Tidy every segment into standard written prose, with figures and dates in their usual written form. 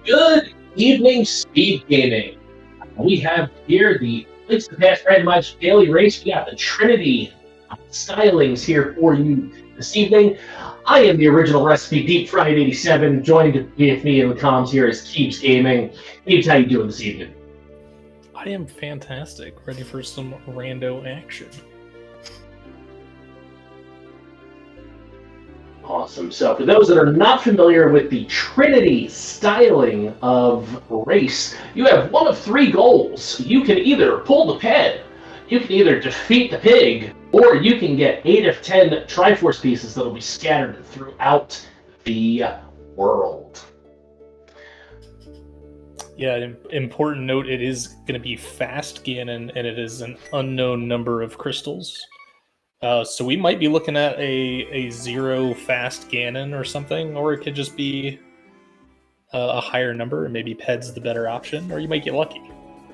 Good evening, speed gaming. We have here the Links to the Past Randomizer Daily Race. We got the Trinity stylings here for you this evening. I am the original recipe, Deep Fried 87. Joined with me in the comms here is Keeps Gaming. Keeps, how you doing this evening? I am fantastic. Ready for some rando action. Awesome. So, for those that are not familiar with the Trinity styling of race, you have one of three goals. You can either pull the ped, you can either defeat the pig, or you can get 8 of 10 Triforce pieces that will be scattered throughout the world. Yeah, important note, it is going to be fast Ganon, and it is an unknown number of crystals. So we might be looking at a 0 fast Ganon or something, or it could just be a higher number, and maybe Ped's the better option, or you might get lucky.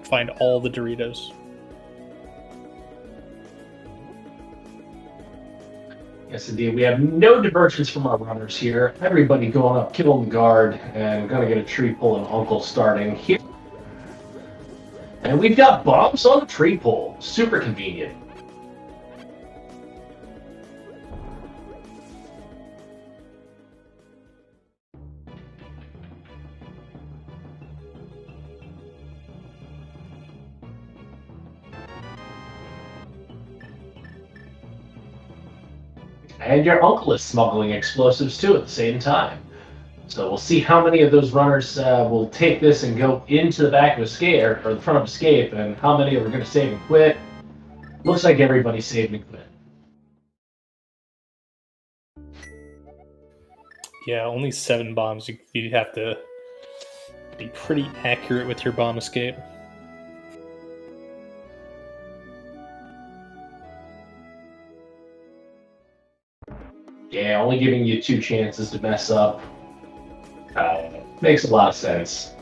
Find all the Doritos. Yes, indeed. We have no divergence from our runners here. Everybody going up, killing the guard, and going to get a tree pull and uncle starting here. And we've got bombs on the tree pull. Super convenient. And your uncle is smuggling explosives too at the same time. So we'll see how many of those runners will take this and go into the back of escape or the front of escape, and how many are going to save and quit. Looks like everybody saved and quit. Yeah, only 7 bombs. You'd have to be pretty accurate with your bomb escape. Yeah, only giving you 2 chances to mess up makes a lot of sense.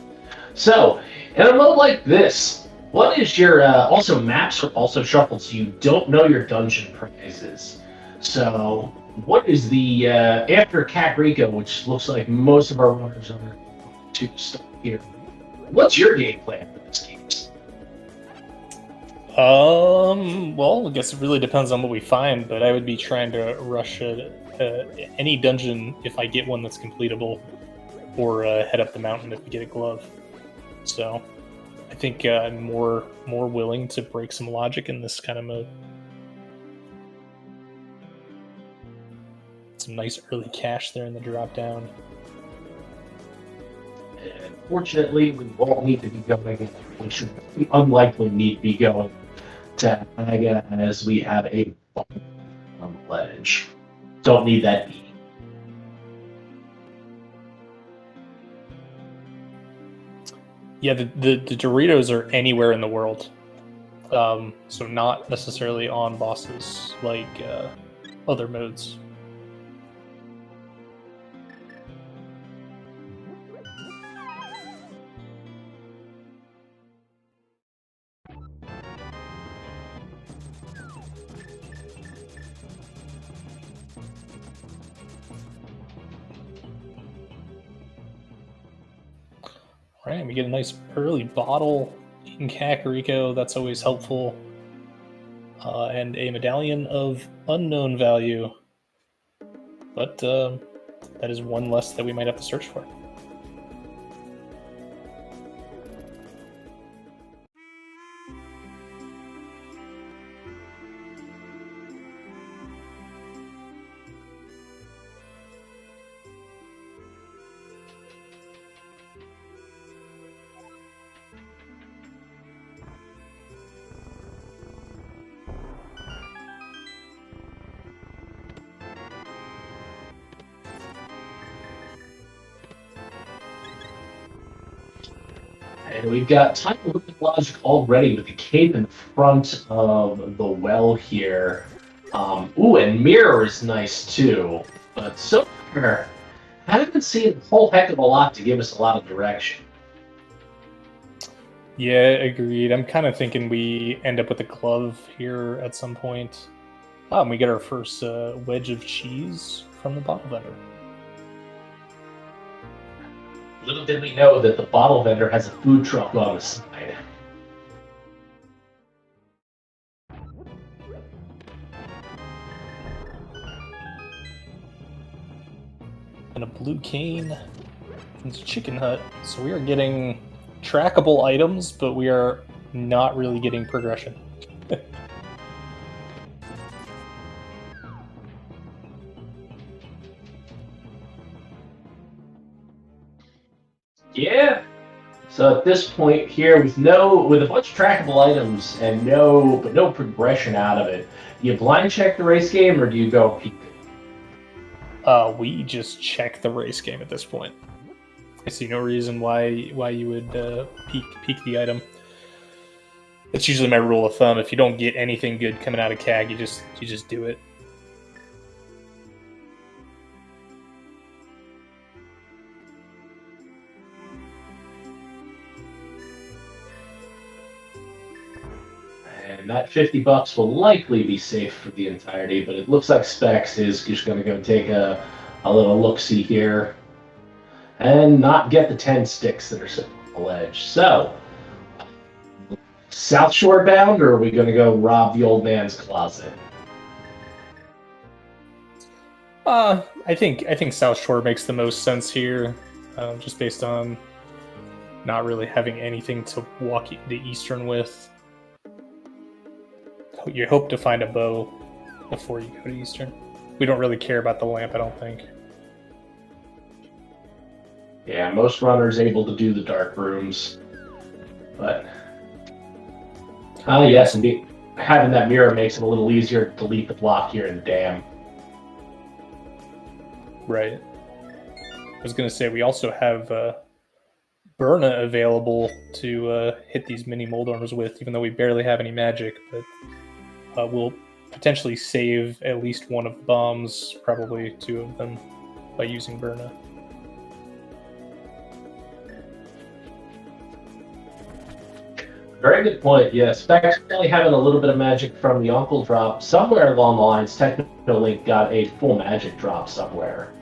So, in a mode like this, what is your also maps are also shuffled, so you don't know your dungeon prizes. So, what is the after Kakariko, which looks like most of our runners are to start here? What's your game plan for this game? Well, I guess it really depends on what we find, but I would be trying to rush any dungeon if I get one that's completable, or head up the mountain if we get a glove. So, I think I'm more willing to break some logic in this kind of mode. Some nice early cash there in the drop down. And fortunately, we won't need to be going. We should unlikely need to be going to Aga as we have a bomb on the ledge. Don't need that E. Yeah, the Doritos are anywhere in the world, so not necessarily on bosses like other modes. Right, we get a nice early bottle in Kakariko. That's always helpful. And a medallion of unknown value. But that is one less that we might have to search for. And we've got time to look at logic already with the cape in front of the well here. Ooh, and mirror is nice too. But so far, haven't seen a whole heck of a lot to give us a lot of direction. Yeah, agreed. I'm kind of thinking we end up with a glove here at some point. And we get our first wedge of cheese from the bottle vendor. Little did we know that the bottle vendor has a food truck on the side. And a blue cane from the chicken hut. So we are getting trackable items, but we are not really getting progression. Yeah. So at this point here, with a bunch of trackable items and no progression out of it, do you blind check the race game or do you go peek? We just check the race game at this point. I see no reason why you would peek the item. It's usually my rule of thumb. If you don't get anything good coming out of CAG, you just do it. And that $50 will likely be safe for the entirety, but it looks like Specs is just going to go take a little look-see here and not get the 10 sticks that are sitting on the ledge. So, South Shore bound, or are we going to go rob the old man's closet? I think South Shore makes the most sense here, just based on not really having anything to walk the Eastern with. You hope to find a bow before you go to Eastern. We don't really care about the lamp, I don't think. Yeah, most runners able to do the dark rooms, but yes, indeed, having that mirror makes it a little easier to delete the block here in the dam. Right. I was gonna say we also have Burna available to hit these mini Moldorms with, even though we barely have any magic, but we'll potentially save at least one of the bombs, probably two of them, by using Burna. Very good point, yes. Specs only having a little bit of magic from the Uncle drop. Somewhere along the lines, Technolink got a full magic drop somewhere.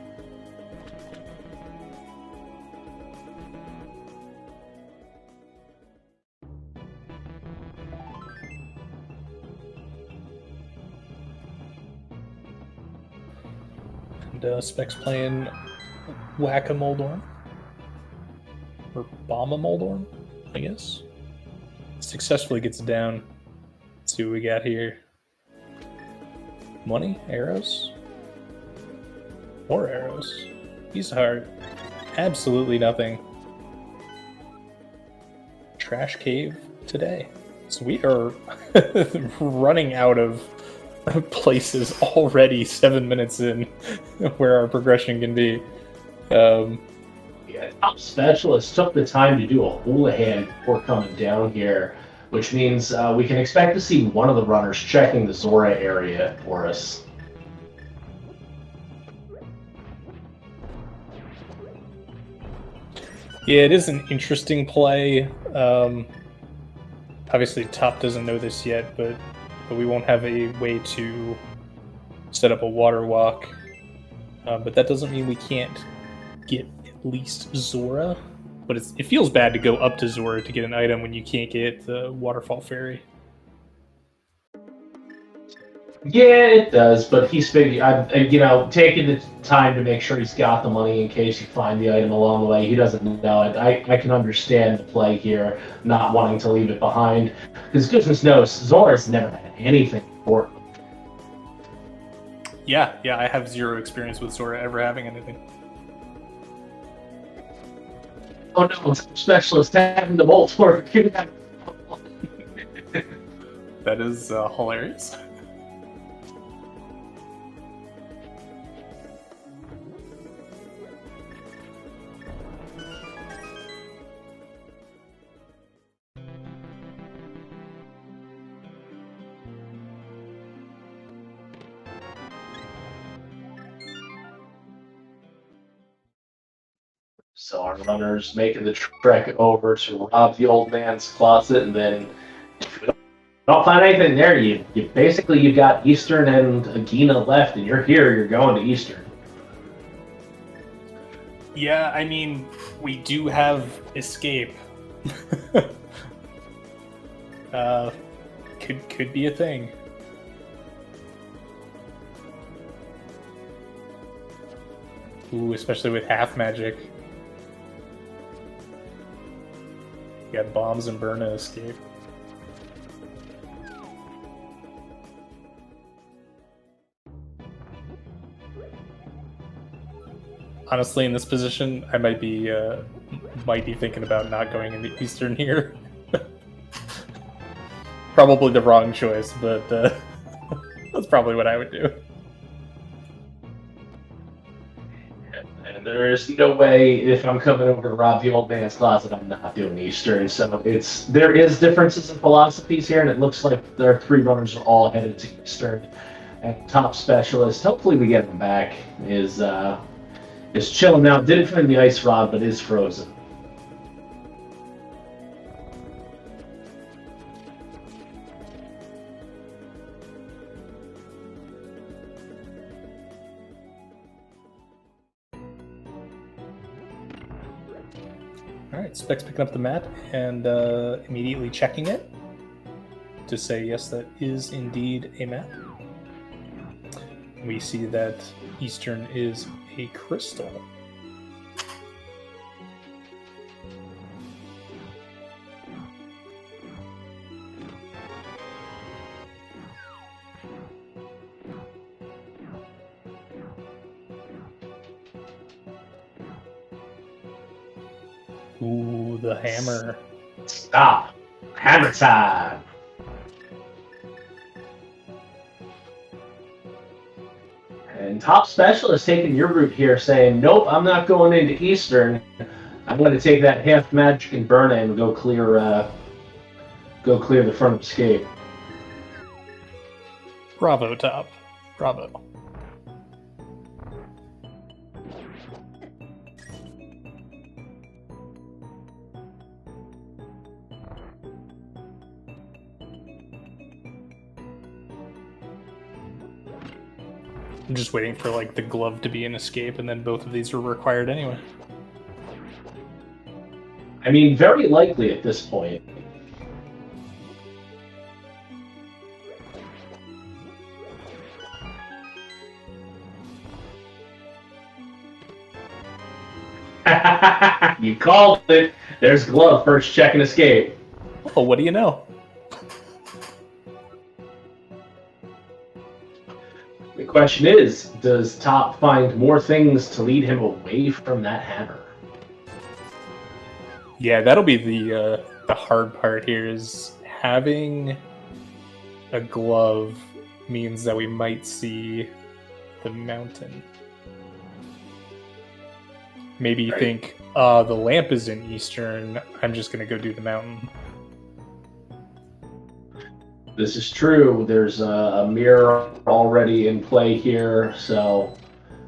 And Specs playing Whack-A-Moldorm. Or Bomb-A-Moldorm, I guess. Successfully gets down. Let's see what we got here. Money? Arrows? More arrows. Piece of heart. Absolutely nothing. Trash cave today. So we are running out of places already 7 minutes in where our progression can be. Yeah, top specialist took the time to do a houlihan before coming down here, which means we can expect to see one of the runners checking the Zora area for us. Yeah, it is an interesting play. Obviously, Top doesn't know this yet, but we won't have a way to set up a water walk. But that doesn't mean we can't get at least Zora. But it feels bad to go up to Zora to get an item when you can't get the Waterfall Ferry. Yeah, it does, but he's taking the time to make sure he's got the money in case you find the item along the way. He doesn't know it. I can understand the play here, not wanting to leave it behind, because goodness knows, Zora's never had anything for him. Yeah, I have zero experience with Zora ever having anything. Oh no, it's a specialist having the bolt for it. That is hilarious. So our runners making the trek over to rob the old man's closet, and then if we don't find anything there, you've got Eastern and Agina left, and you're here. You're going to Eastern. Yeah, I mean, we do have escape. Could be a thing. Ooh, especially with half magic. You got bombs and burn to escape. Honestly, in this position, I might be thinking about not going into Eastern here. Probably the wrong choice, but that's probably what I would do. And there is no way, if I'm coming over to rob the old man's closet, I'm not doing Eastern. So there is differences in philosophies here, and it looks like their 3 runners are all headed to Eastern. And top specialist, hopefully we get him back, is chilling now. Didn't find the ice rod, but is frozen. Alright, Specs picking up the map and immediately checking it to say yes, that is indeed a map. We see that Eastern is a crystal. Ooh, the hammer. Stop. Hammer time. And top specialist taking your route here, saying, nope, I'm not going into Eastern. I'm going to take that half magic and burn it and go clear the front of escape. Bravo, Top. Bravo. I'm just waiting for like the glove to be an escape, and then both of these are required anyway. I mean, very likely at this point. You called it. There's glove, first check and escape. Well, what do you know? The question is, does Top find more things to lead him away from that hammer? Yeah, that'll be the hard part here, is having a glove means that we might see the mountain. Maybe you Right. think, the lamp is in Eastern, I'm just going to go do the mountain. This is true. There's a mirror already in play here, so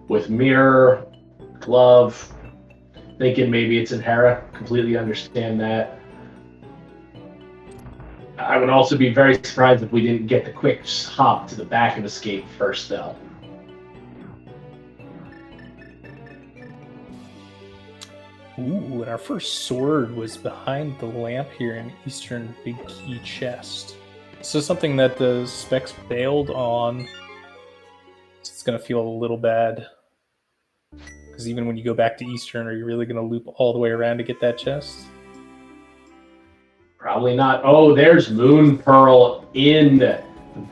with mirror, glove, thinking maybe it's in Hera. Completely understand that. I would also be very surprised if we didn't get the quick hop to the back of escape first, though. Ooh, and our first sword was behind the lamp here in Eastern Big Key Chest. So something that the Specs bailed on. It's going to feel a little bad. Because even when you go back to Eastern, are you really going to loop all the way around to get that chest? Probably not. Oh, there's Moon Pearl in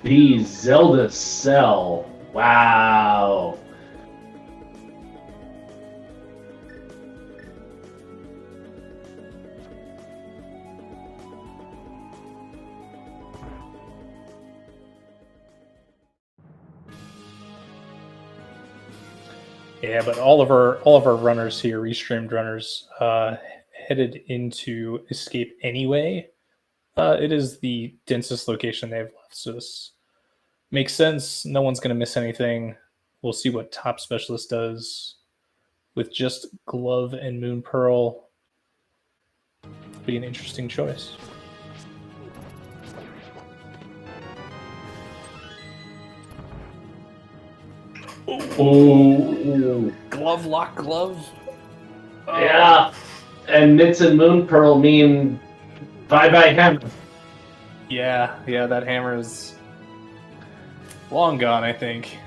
the Zelda cell. Wow. Yeah, but all of our runners here, restreamed runners, headed into escape anyway. It is the densest location they have left, so this makes sense. No one's going to miss anything. We'll see what Top Specialist does with just Glove and Moon Pearl. It'll be an interesting choice. Oh, Glove lock glove. Yeah, and Nits and Moon Pearl mean bye-bye hammer. Yeah, that hammer is long gone, I think.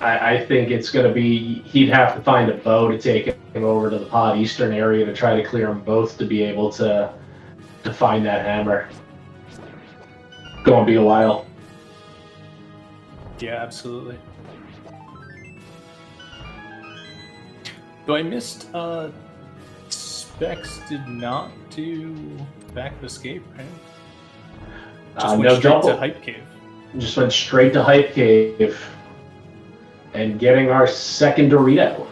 I think it's going to be, he'd have to find a bow to take him over to the Pod Eastern area to try to clear them both to be able to find that hammer. Going to be a while. Yeah, absolutely. Though I missed, Specs did not do Back of Escape, right? Just went No straight double. to Hype Cave. Just went straight to Hype Cave and getting our second Dorito.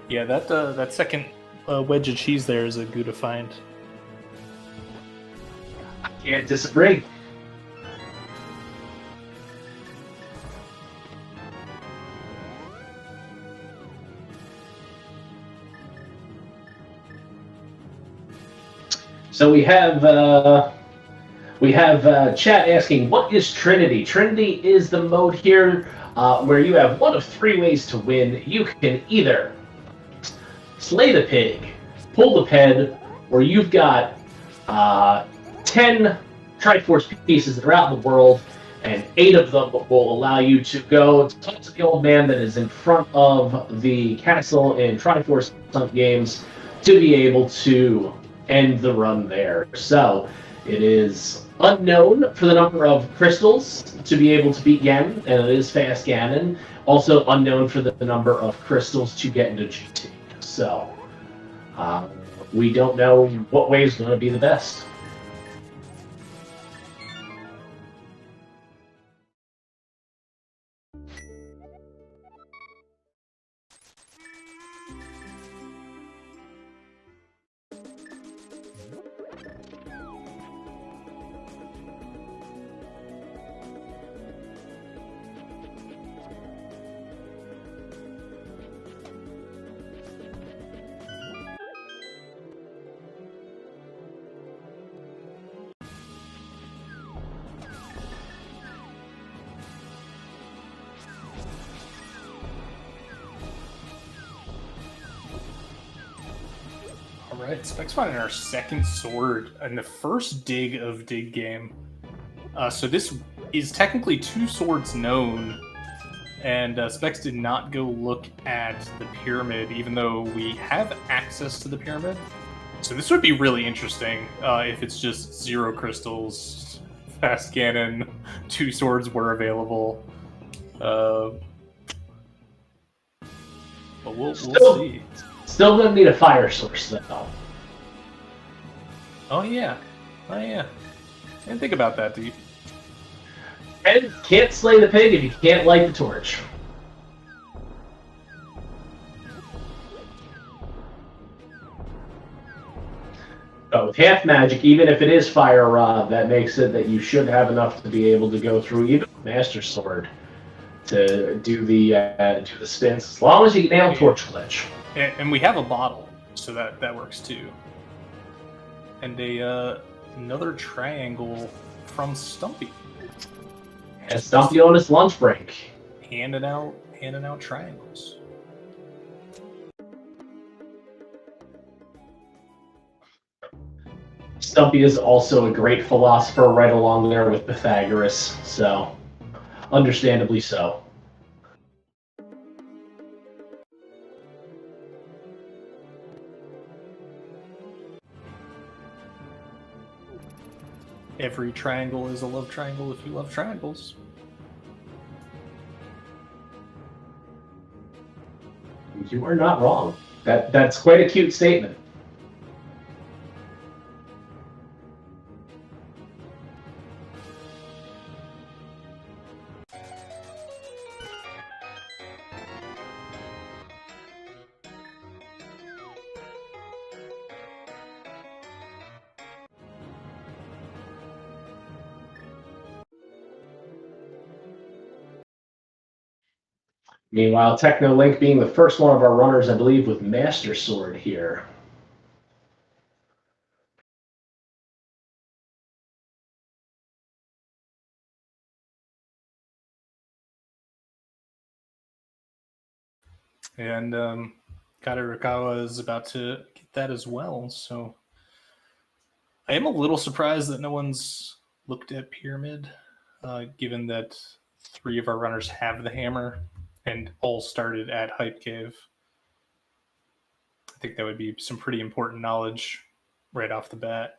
Yeah, that second wedge of cheese there is a good to find. I can't disagree. So we have chat asking, what is Trinity? Trinity is the mode here where you have one of three ways to win. You can either slay the pig, pull the ped, or you've got 10 Triforce pieces that are out in the world, and 8 of them will allow you to go talk to the old man that is in front of the castle in Triforce Hunt games to be able to end the run there. So it is unknown for the number of crystals to be able to beat Ganon, and it is fast Ganon. Also unknown for the number of crystals to get into GT. So we don't know what way is going to be the best. Alright, Specs finding our second sword in the first dig of dig game. So this is technically 2 swords known, and Specs did not go look at the pyramid, even though we have access to the pyramid. So this would be really interesting if it's just 0 crystals, fast Ganon, 2 swords were available. But we'll see. Still gonna need a fire source though. Oh yeah. And think about that, dude. And can't slay the pig if you can't light the torch. But with half magic, even if it is fire rod, that makes it that you should have enough to be able to go through even Master Sword to do the spins, as long as you nail torch glitch. And we have a bottle, so that works too. And another triangle from Stumpy. And Stumpy on his lunch break. Handing out triangles. Stumpy is also a great philosopher right along there with Pythagoras, so understandably so. Every triangle is a love triangle if you love triangles. You are not wrong. That's quite a cute statement. Meanwhile, Techno Link being the first one of our runners, I believe, with Master Sword here. And Katarikawa is about to get that as well. So I am a little surprised that no one's looked at Pyramid, given that 3 of our runners have the hammer and all started at Hype Cave. I think that would be some pretty important knowledge right off the bat.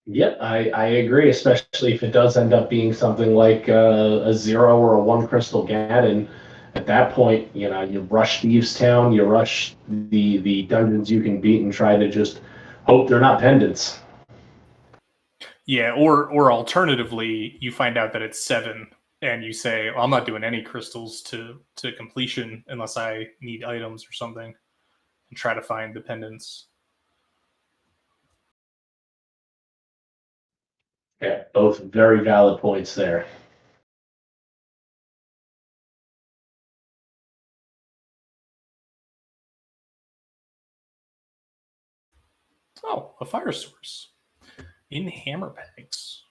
Yep, I agree, especially if it does end up being something like a 0 or a 1 crystal Gaddon. At that point, you rush Thieves Town, you rush the dungeons you can beat, and try to just hope they're not pendants. Yeah, or alternatively, you find out that it's 7, and you say, well, "I'm not doing any crystals to completion unless I need items or something," and try to find the pendants. Yeah, both very valid points there. Oh, a fire source in hammer pegs.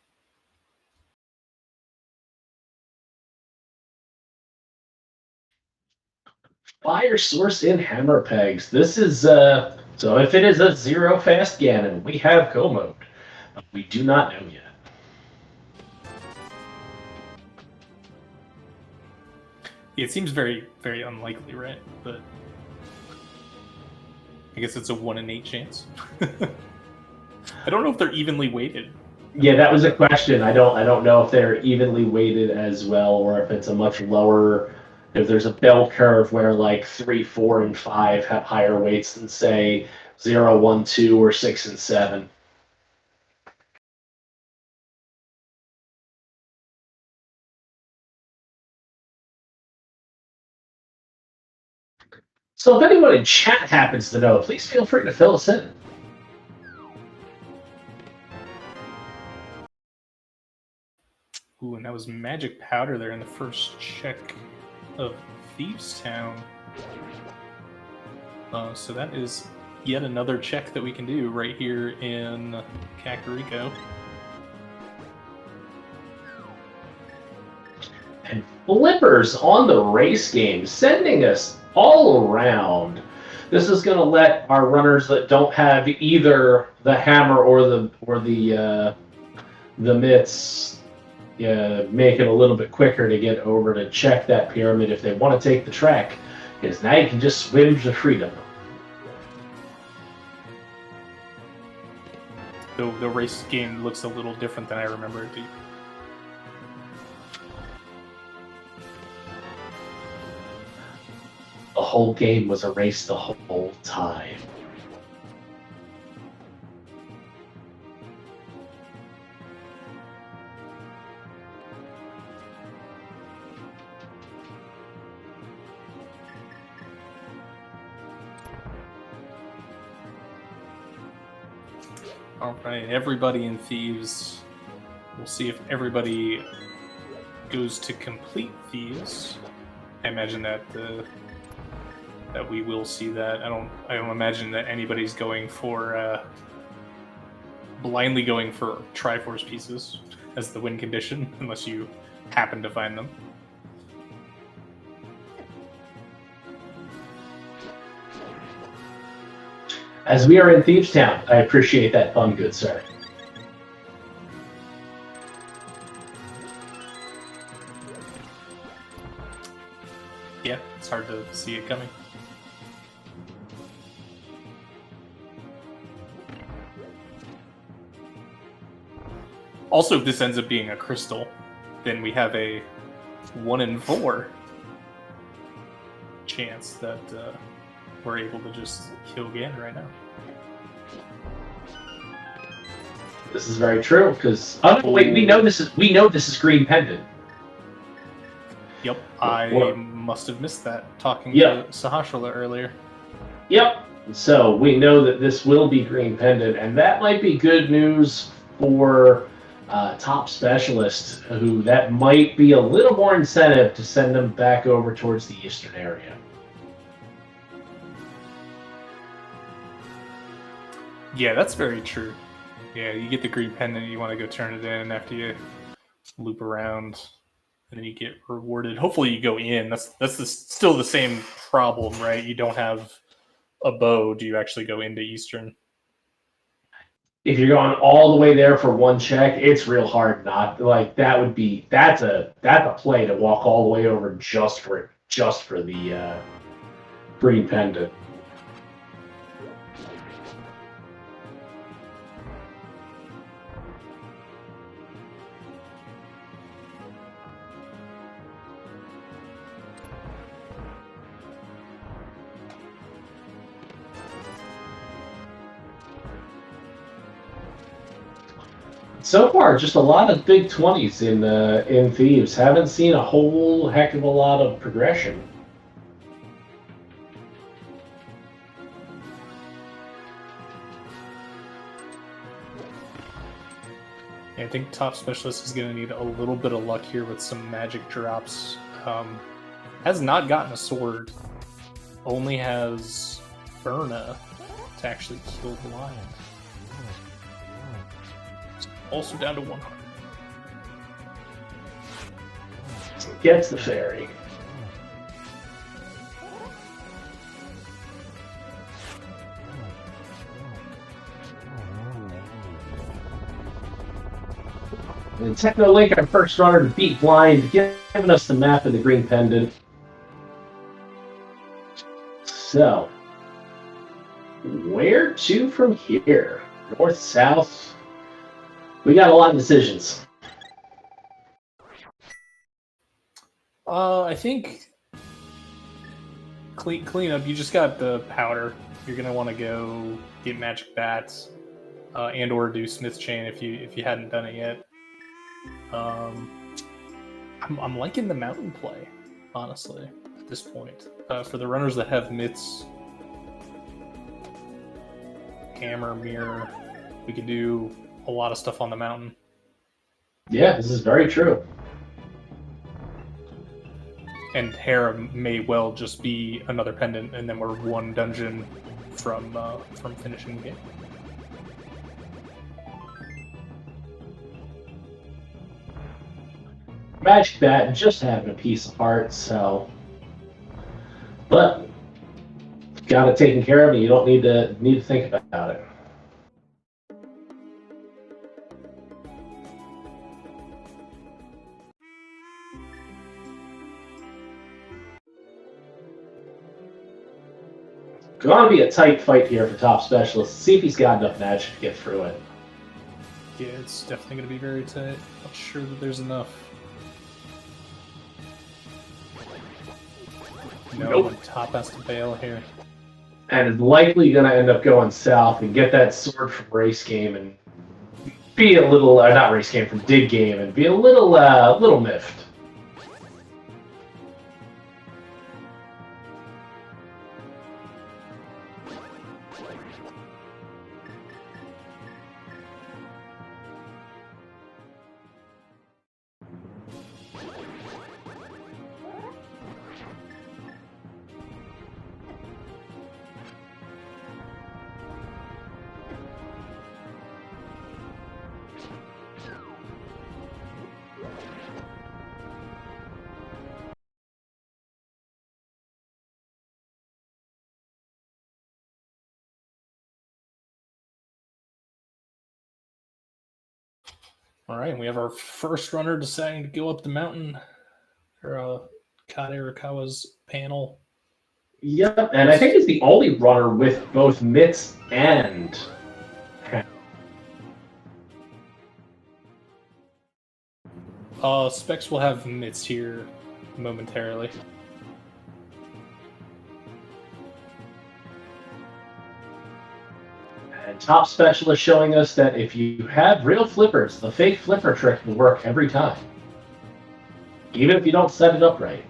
Fire source in hammer pegs. This is so if it is a 0 fast Ganon, we have go mode. We do not know yet. It seems very, very unlikely, right? But I guess it's a 1 in 8 chance. I don't know if they're evenly weighted. Yeah, that was a question. I don't know if they're evenly weighted as well, or if it's a much lower. If there's a bell curve where like 3, 4, and 5 have higher weights than say 0, 1, 2, or 6 and 7. So if anyone in chat happens to know, please feel free to fill us in. Ooh, and that was magic powder there in the first check of Thieves Town. So that is yet another check that we can do right here in Kakariko. And flippers on the race game, sending us all around. This is going to let our runners that don't have either the hammer or the mitts make it a little bit quicker to get over to check that pyramid if they want to take the track, because now you can just swim to freedom. The race game looks a little different than I remember it to. The whole game was a race the whole time. All right, everybody in Thieves. We'll see if everybody goes to complete Thieves. I imagine that that we will see that. I don't imagine that anybody's going for blindly going for Triforce pieces as the win condition, unless you happen to find them. As we are in Thieves Town, I appreciate that fun, good sir. Yeah, it's hard to see it coming. Also, if this ends up being a crystal, then we have a 1 in 4 chance that we're able to just kill Ganon right now. This is very true, because wait, we know this is green pendant. Yep, I must have missed that talking to Sahasrahla earlier. Yep. So we know that this will be green pendant, and that might be good news for top specialists, who that might be a little more incentive to send them back over towards the eastern area. Yeah, that's very true. Yeah, you get the green pendant, you want to go turn it in after you loop around and then you get rewarded. Hopefully you go in. Still the same problem, right? You don't have a bow. Do you actually go into Eastern? If you're going all the way there for one check, it's real hard not like that's a play to walk all the way over just for the green pendant. So far, just a lot of big 20s in Thieves. Haven't seen a whole heck of a lot of progression. I think Top Specialist is going to need a little bit of luck here with some magic drops. Has not gotten a sword. Only has Berna to actually kill the lion. Also down to 100. Gets the fairy. And Techno Link, our first runner to beat Blind, giving us the map of the green pendant. So, where to from here? North, south? We got a lot of decisions. I think clean up. You just got the powder. You're gonna want to go get magic bats, and or do Smith's chain if you hadn't done it yet. I'm liking the mountain play, honestly, at this point. For the runners that have mitts, hammer, mirror, we can do a lot of stuff on the mountain. Yeah, this is very true. And Hera may well just be another pendant, and then we're one dungeon from finishing the game. Magic Bat just having a piece of heart, so. But got it taken care of, and you don't need to think about it. Going to be a tight fight here for Top Specialist. See if he's got enough magic to get through it. Yeah, it's definitely going to be very tight. Not sure that there's enough. No, Nope. Top has to bail here. And is likely going to end up going south and get that sword from Race Game and be a little, not Race Game, from Dig Game and be a little miffed. All right, we have our first runner deciding to go up the mountain for Kade Arakawa's panel. Yep, and I think he's the only runner with both mitts and. Specs will have mitts here momentarily. And Top Specialist showing us that if you have real flippers, the fake flipper trick will work every time. Even if you don't set it up right.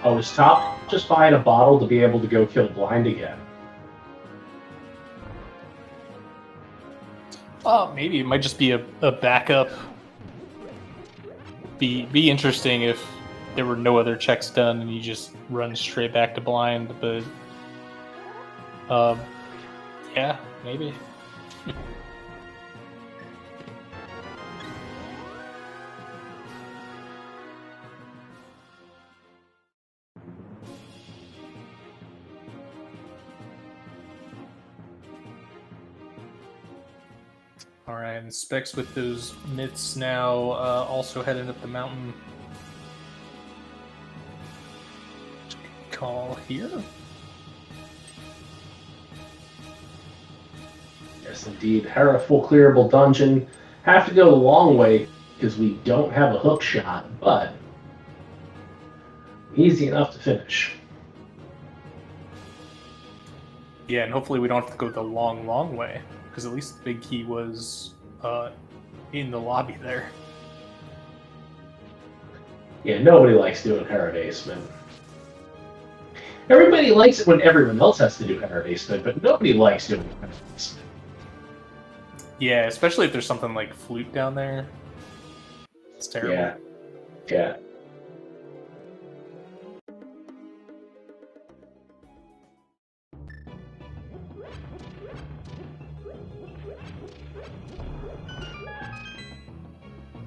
Oh, was Top just buying a bottle to be able to go kill Blind again? Maybe it might just be a backup. Be interesting if there were no other checks done and you just run straight back to blind, but yeah, maybe. All right, and Specs with those myths now also heading up the mountain. Call here. Yes, indeed. Hera full clearable dungeon. Have to go the long way because we don't have a hook shot, but easy enough to finish. Yeah, and hopefully we don't have to go the long way, because at least the big key was in the lobby there. Yeah, nobody likes doing Hera basement. Everybody likes it when everyone else has to do Hera basement, but nobody likes doing Hera basement. Yeah, especially if there's something like flute down there. It's terrible. Yeah.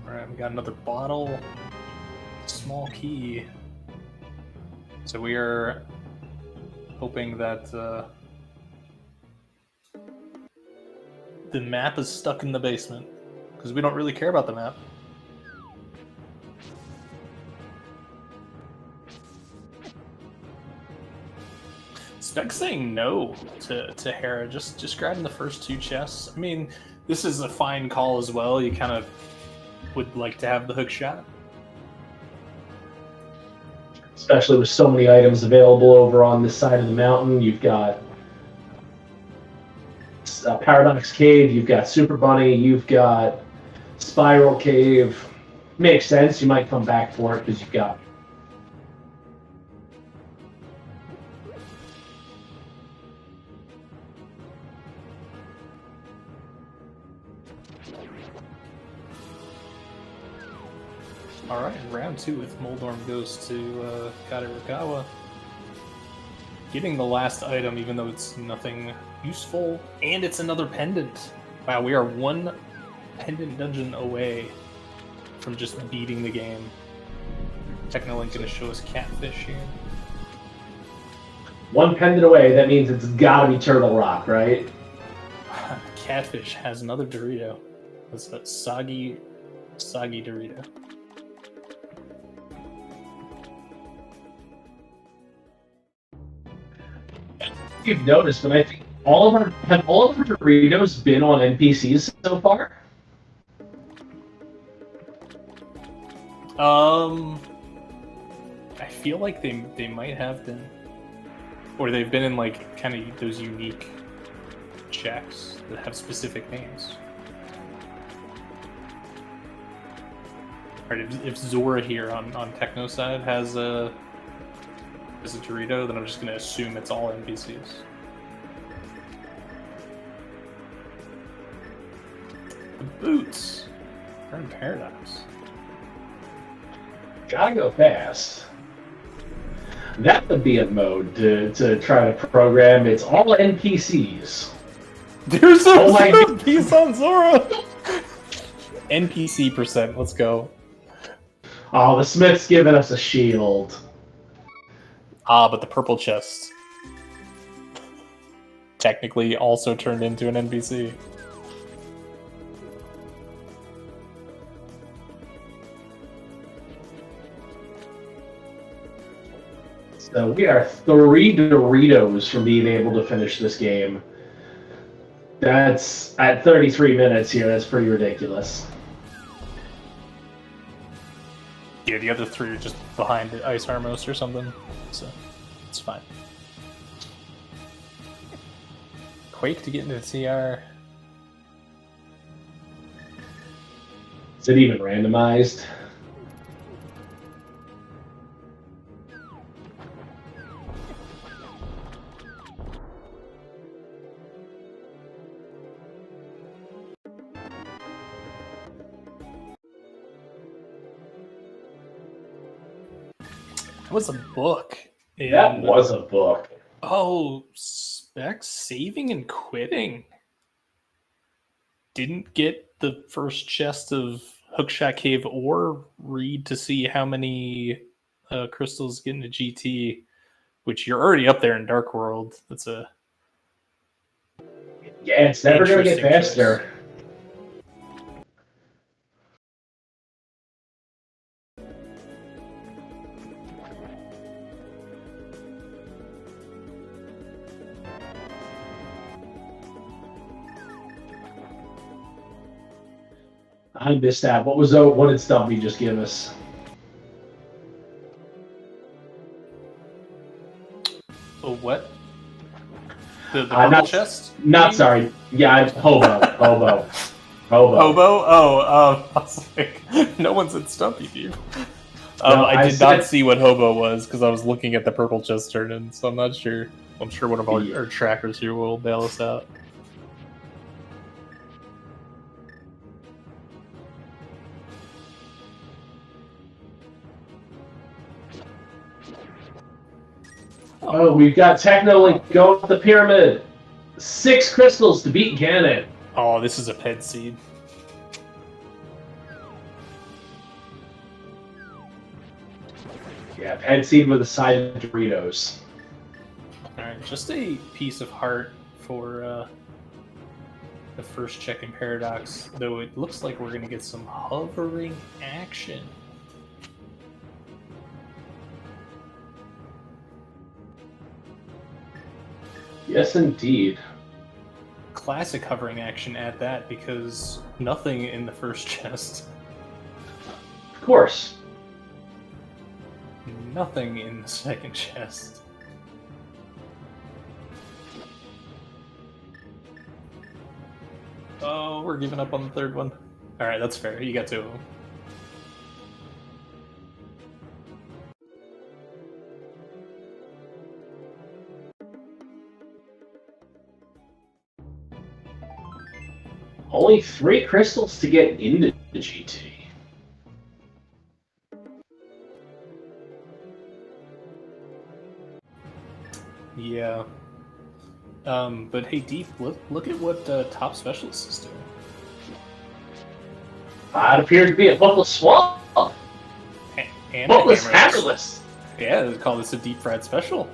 Alright, we got another bottle. Small key. So we are hoping that the map is stuck in the basement, because we don't really care about the map. Spec saying no to Hera, just grabbing the first two chests. I mean, this is a fine call as well. You kind of would like to have the hook shot. Especially with so many items available over on this side of the mountain. You've got Paradox Cave, you've got Super Bunny, you've got Spiral Cave. Makes sense. You might come back for it because you've got. All right, round two with Moldorm goes to Kadarikawa. Getting the last item, even though it's nothing useful, and it's another pendant. Wow, we are one pendant dungeon away from just beating the game. Technolink going to show us Catfish here. One pendant away, that means it's gotta be Turtle Rock, right? Catfish has another Dorito. That's a soggy Dorito. You've noticed, but I think all of our Doritos been on NPCs so far? I feel like they might have been, or they've been in like kind of those unique checks that have specific names. Alright, if Zora here on Techno side has a Dorito, then I'm just going to assume it's all NPCs. The boots are in Paradox. Gotta go fast. That would be a mode to try to program. It's all NPCs. There's a piece on Zora! NPC %, let's go. Oh, the Smith's giving us a shield. But the purple chest technically also turned into an NPC. So we are 3 Doritos from being able to finish this game. That's at 33 minutes here. That's pretty ridiculous. Yeah, the other 3 are just behind Ice Armos or something, so it's fine. Quake to get into the TR. Is it even randomized? That was a book. That was a book. Oh, Specs saving and quitting. Didn't get the first chest of Hookshot Cave or read to see how many crystals get into GT, which you're already up there in Dark World. That's a it's never going to get faster. Choice. I missed that. What did Stumpy just give us? Oh, what? The purple chest? Not sorry. Yeah, hobo. Hobo. Oh, I was like, no one said Stumpy, dude. No, I did not see what hobo was because I was looking at the purple chest turn in, so I'm not sure. I'm sure one of our trackers here will bail us out. Oh, we've got Technolink going with the pyramid. 6 crystals to beat Ganon. Oh, this is a Ped Seed. Yeah, Ped Seed with a side of Doritos. Alright, just a piece of heart for the first check in Paradox, though it looks like we're going to get some hovering action. Yes, indeed. Classic hovering action at that, because nothing in the first chest. Of course. Nothing in the second chest. Oh, we're giving up on the third one. Alright, that's fair. You got 2 of them. Only 3 crystals to get into the GT. Yeah. But hey, Deep, look at what Top Specialist is doing. It appears to be a Bookless Swamp. And Bookless Hammerless. Yeah, they call this a Deep Fried Special.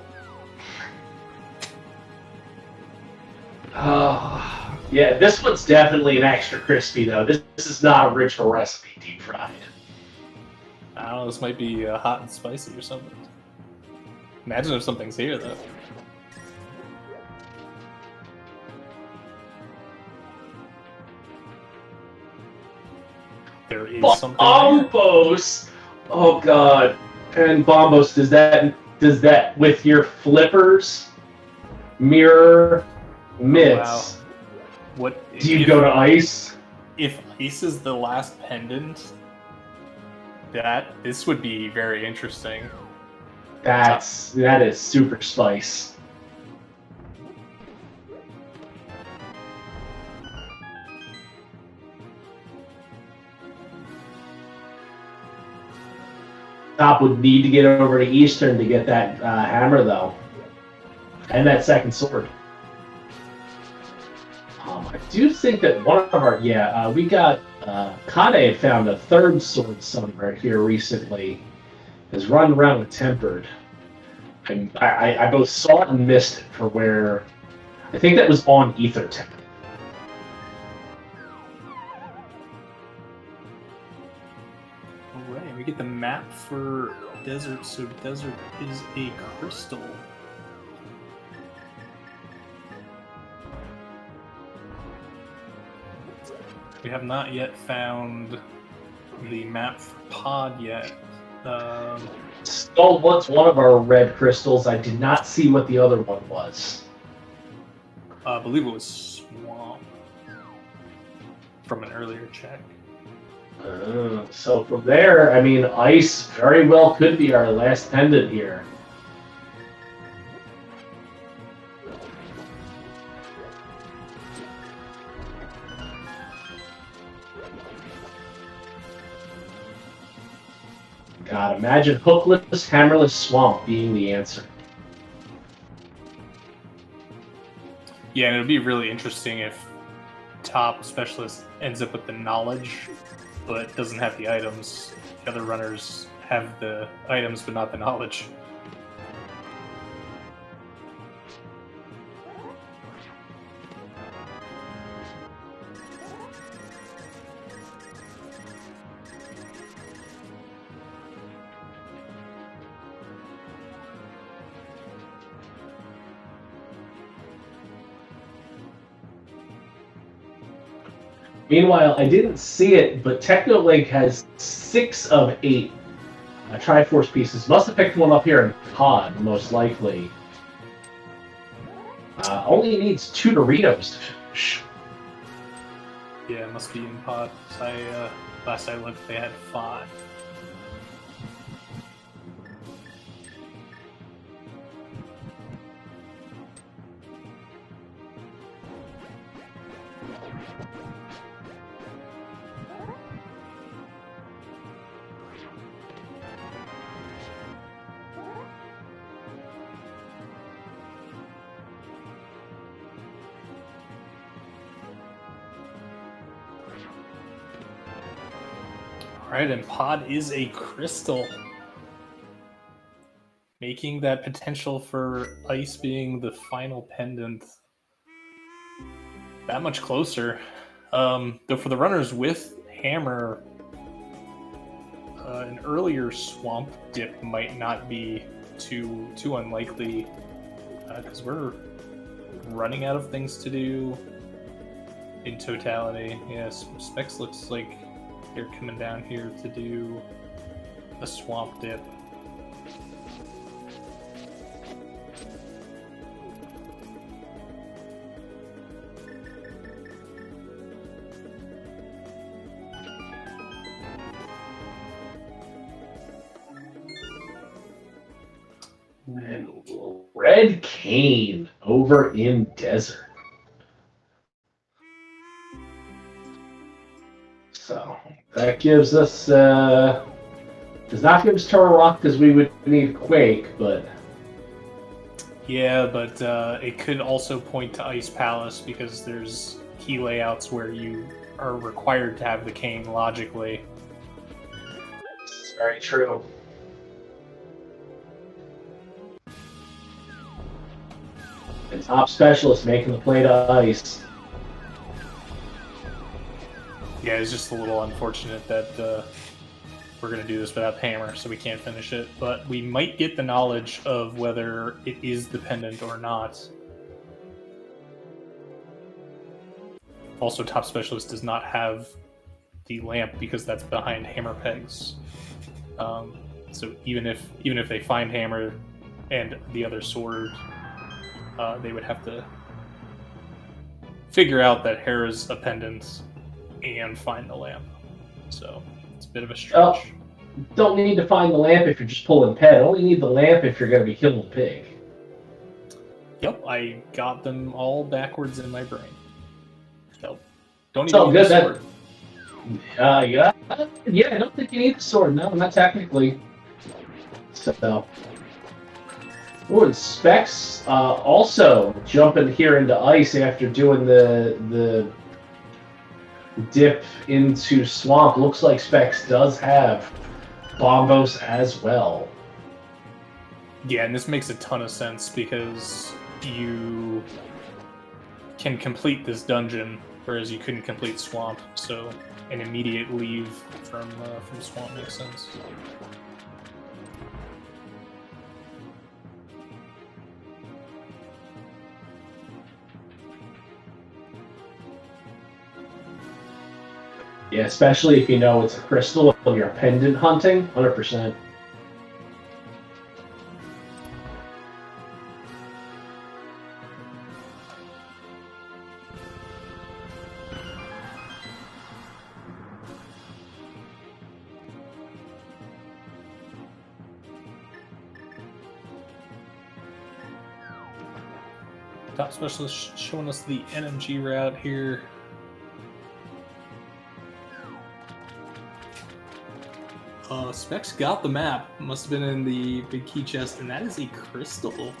Yeah, this one's definitely an extra crispy, though. This is not original recipe deep fried. I don't know, this might be hot and spicy or something. Imagine if something's here, though. There is something Bombos! There. Oh god. And Bombos, does that with your flippers mirror mitts? Wow. What do you go to ice? If ice is the last pendant, this would be very interesting. That is super spice. Top would need to get over to Eastern to get that hammer, though. And that second sword. I do think that one of our... Yeah, we got... Kade found a 3rd sword somewhere here recently. Has run around with Tempered. I both saw it and missed it for where... I think that was on Ether Tempered. Alright, we get the map for Desert, so Desert is a crystal. We have not yet found the map for Pod yet. Stole once one of our red crystals. I did not see what the other one was. I believe it was Swamp from an earlier check. So from there, I mean, ice very well could be our last pendant here. God, imagine hookless, hammerless swamp being the answer. Yeah, and it would be really interesting if top specialist ends up with the knowledge, but doesn't have the items. The other runners have the items, but not the knowledge. Meanwhile, I didn't see it, but Technolink has 6 of 8 Triforce pieces. Must have picked one up here in Pod, most likely. Only needs 2 Doritos to finish. Yeah, it must be in pod. Last I looked, they had 5. Alright, and pod is a crystal. Making that potential for ice being the final pendant that much closer. Though for the runners with hammer, an earlier swamp dip might not be too unlikely, because we're running out of things to do in totality. Yes, Specs looks like they're coming down here to do a swamp dip. And Red Cane over in Desert. So that gives us does not give us Turtle Rock because we would need Quake, but yeah, but it could also point to Ice Palace because there's key layouts where you are required to have the cane logically. It's very true. And top specialist making the play to ice. Yeah, it's just a little unfortunate that we're going to do this without hammer, so we can't finish it. But we might get the knowledge of whether it is dependent or not. Also, top specialist does not have the lamp because that's behind hammer pegs. So even if they find hammer and the other sword, they would have to figure out that Hera's a pendant and find the lamp. So it's a bit of a stretch. Oh, don't need to find the lamp if you're just pulling pet. Only need the lamp if you're going to be killing the pig. Yep, I got them all backwards in my brain. So don't So even good need the sword. Yeah, I don't think you need the sword. No, not technically. So, oh, and Specs also jumping here into ice after doing the dip into swamp. Looks like Specs does have Bombos as well. Yeah, and this makes a ton of sense because you can complete this dungeon, whereas you couldn't complete swamp. So an immediate leave from swamp makes sense. Yeah, especially if you know it's a crystal and you're pendant hunting, 100%. Top specialist showing us the NMG route here. Specs got the map. Must have been in the big key chest, and that is a crystal.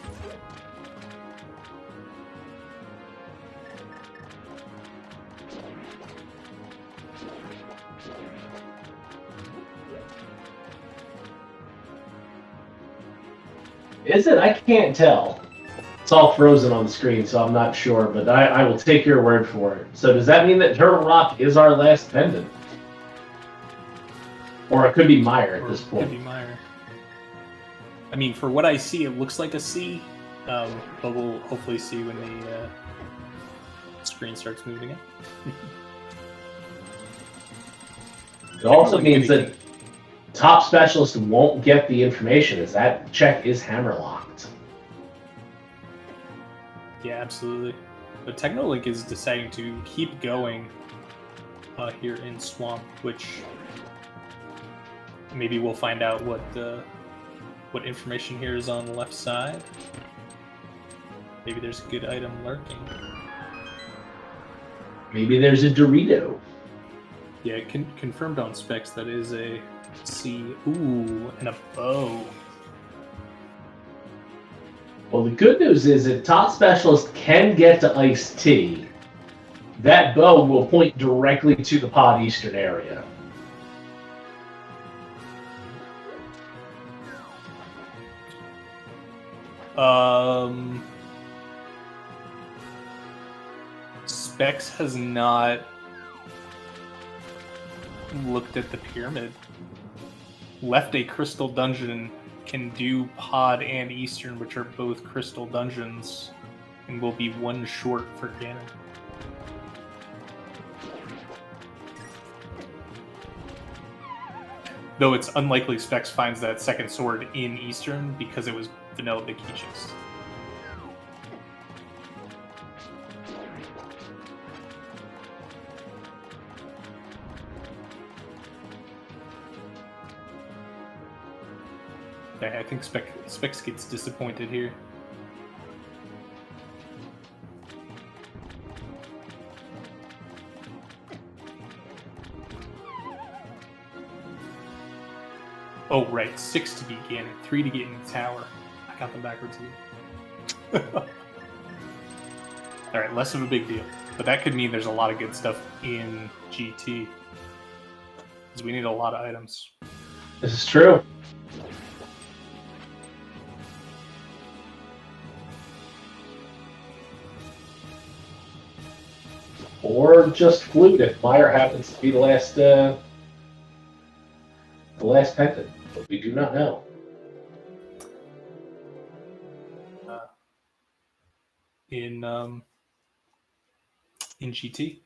Is it? I can't tell. It's all frozen on the screen, so I'm not sure, but I will take your word for it. So does that mean that Turtle Rock is our last pendant? Or it could be Meyer at this point. Could be Meyer. I mean, for what I see, it looks like a C, but we'll hopefully see when the screen starts moving again. It also means that top specialist won't get the information, as that check is hammerlocked. Yeah, absolutely. But Technolink is deciding to keep going here in Swamp, which maybe we'll find out what information here is on the left side. Maybe there's a good item lurking. Maybe there's a Dorito. Yeah, confirmed on specs that is a C. Ooh, and a bow. Well, the good news is that top specialist can get to iced tea. That bow will point directly to the pod eastern area. Specs has not looked at the pyramid. Left a crystal dungeon, can do pod and eastern, which are both crystal dungeons, and will be one short for Ganon. Though it's unlikely Specs finds that second sword in eastern because it was vanilla big key chest. I think Specs gets disappointed here. Oh, right. 6 to beat Ganon, 3 to get in the tower. I got them backwards here. Alright, less of a big deal. But that could mean there's a lot of good stuff in GT. Because we need a lot of items. This is true. Or just flute if Meyer happens to be the last pendant. But we do not know. In GT.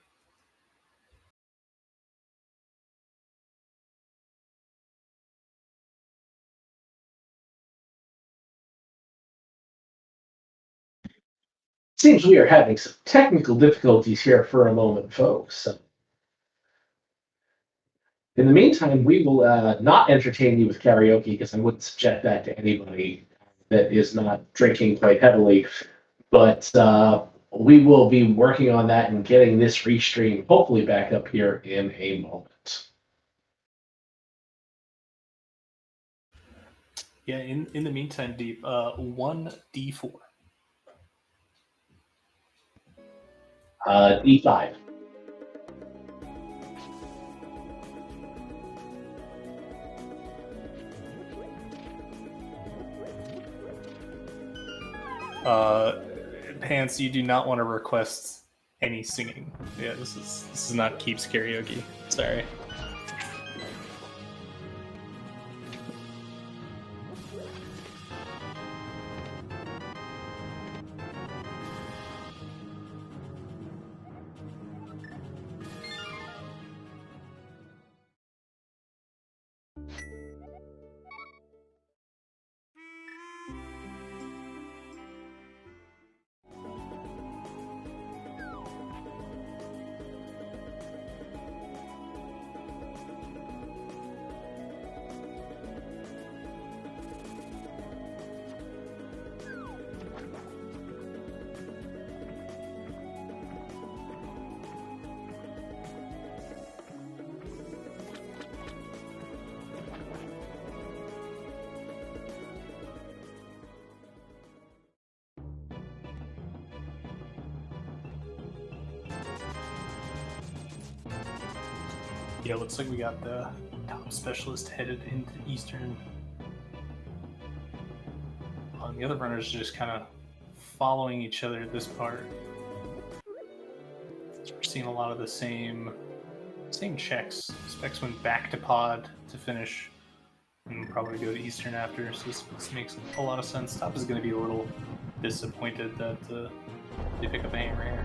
Seems we are having some technical difficulties here for a moment, folks. So, in the meantime, we will not entertain you with karaoke because I wouldn't subject that to anybody that is not drinking quite heavily. But we will be working on that and getting this restream hopefully back up here in a moment. Yeah, in the meantime, Deep, 1d4. D5. Pants, you do not want to request any singing. Yeah, this is not Keeps karaoke. Sorry. Yeah, looks like we got the top specialist headed into Eastern. The other runners are just kind of following each other at this part. So we're seeing a lot of the same checks. Specs went back to pod to finish, and we'll probably go to Eastern after. So this makes a lot of sense. Top is going to be a little disappointed that they pick up a hammer here.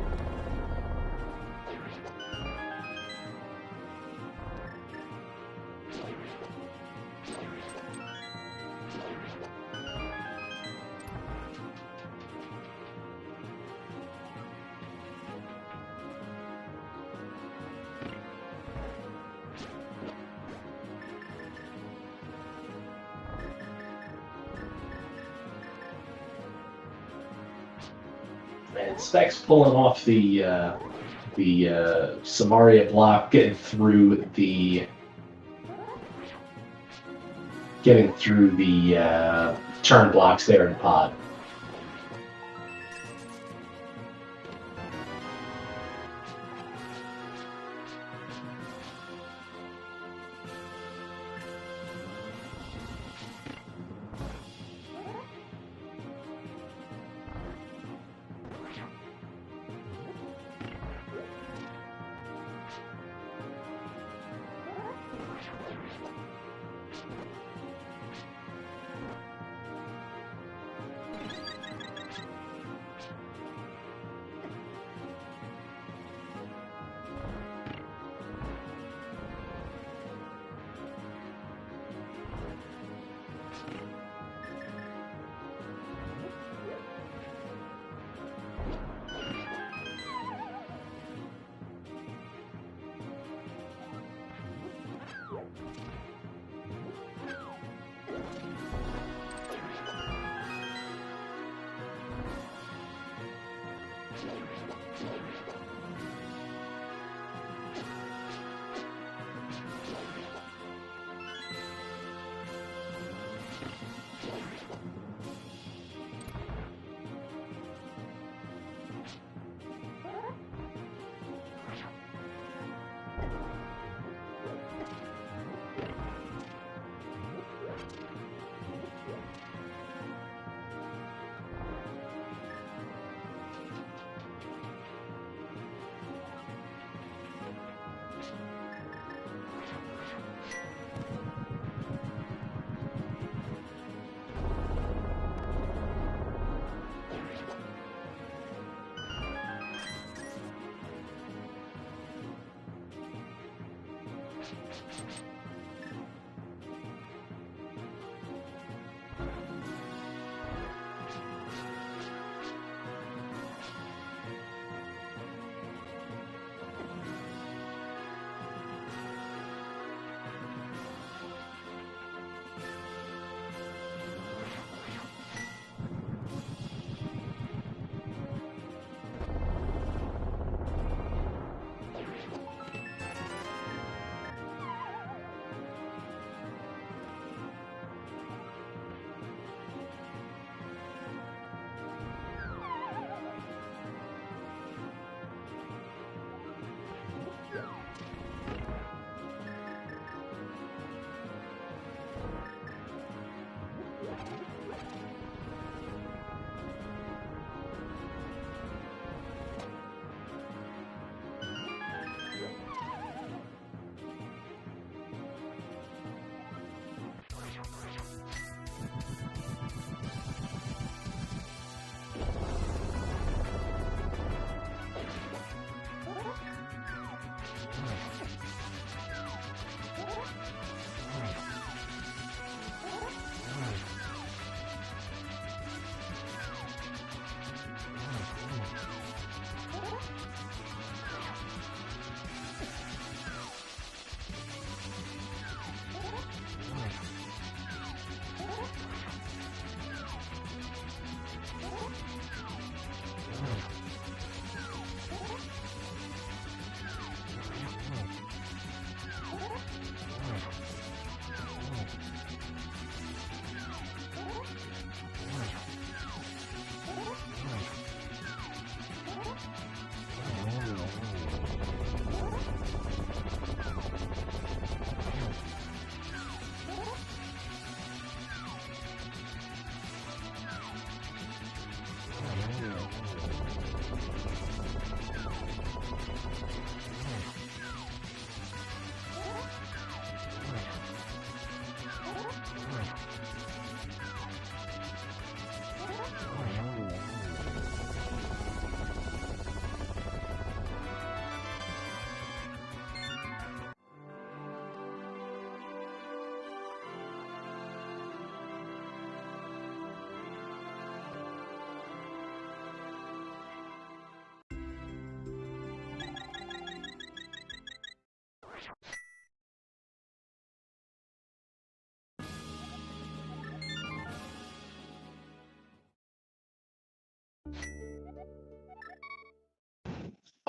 And Specs pulling off the Samaria block, getting through the turn blocks there in pod.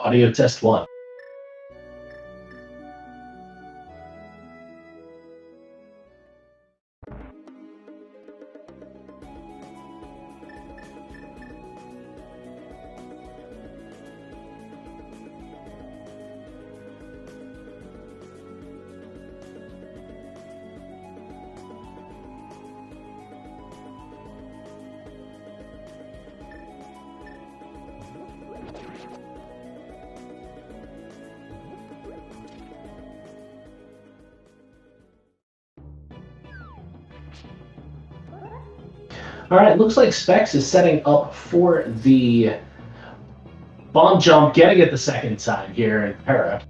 Audio test 1. All right, looks like Specs is setting up for the bomb jump, getting it the second time here in Para.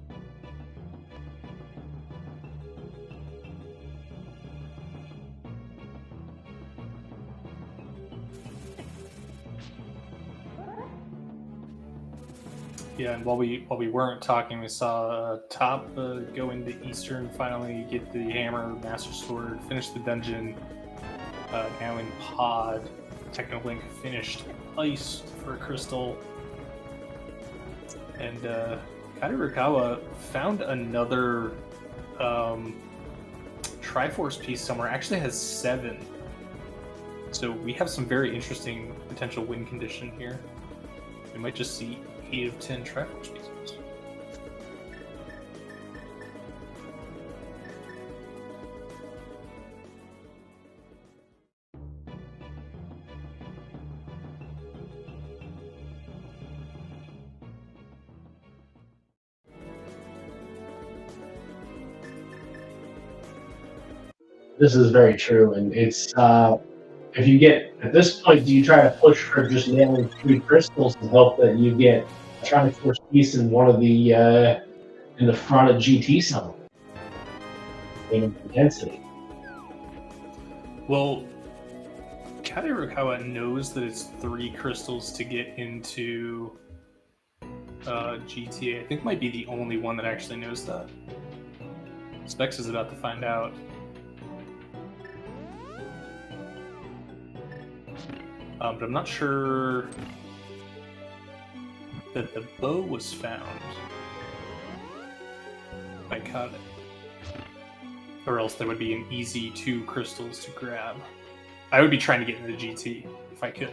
Yeah, and while we weren't talking, we saw Top go into Eastern, finally get the hammer, Master Sword, finish the dungeon. Now in Pod, Technolink finished Ice for a crystal, and Kadirikawa found another Triforce piece somewhere. Actually has 7, so we have some very interesting potential win condition here. We might just see 8 of 10 Triforce pieces. This is very true, and it's if you get at this point, do you try to push for just nailing 3 crystals to help that you get a Triforce piece in one of the in the front of GT somewhere? In density. Well, Kadirikawa knows that it's 3 crystals to get into GTA. I think might be the only one that actually knows that. Specs is about to find out. But I'm not sure that the bow was found by Kade. Or else there would be an easy 2 crystals to grab. I would be trying to get into GT if I could.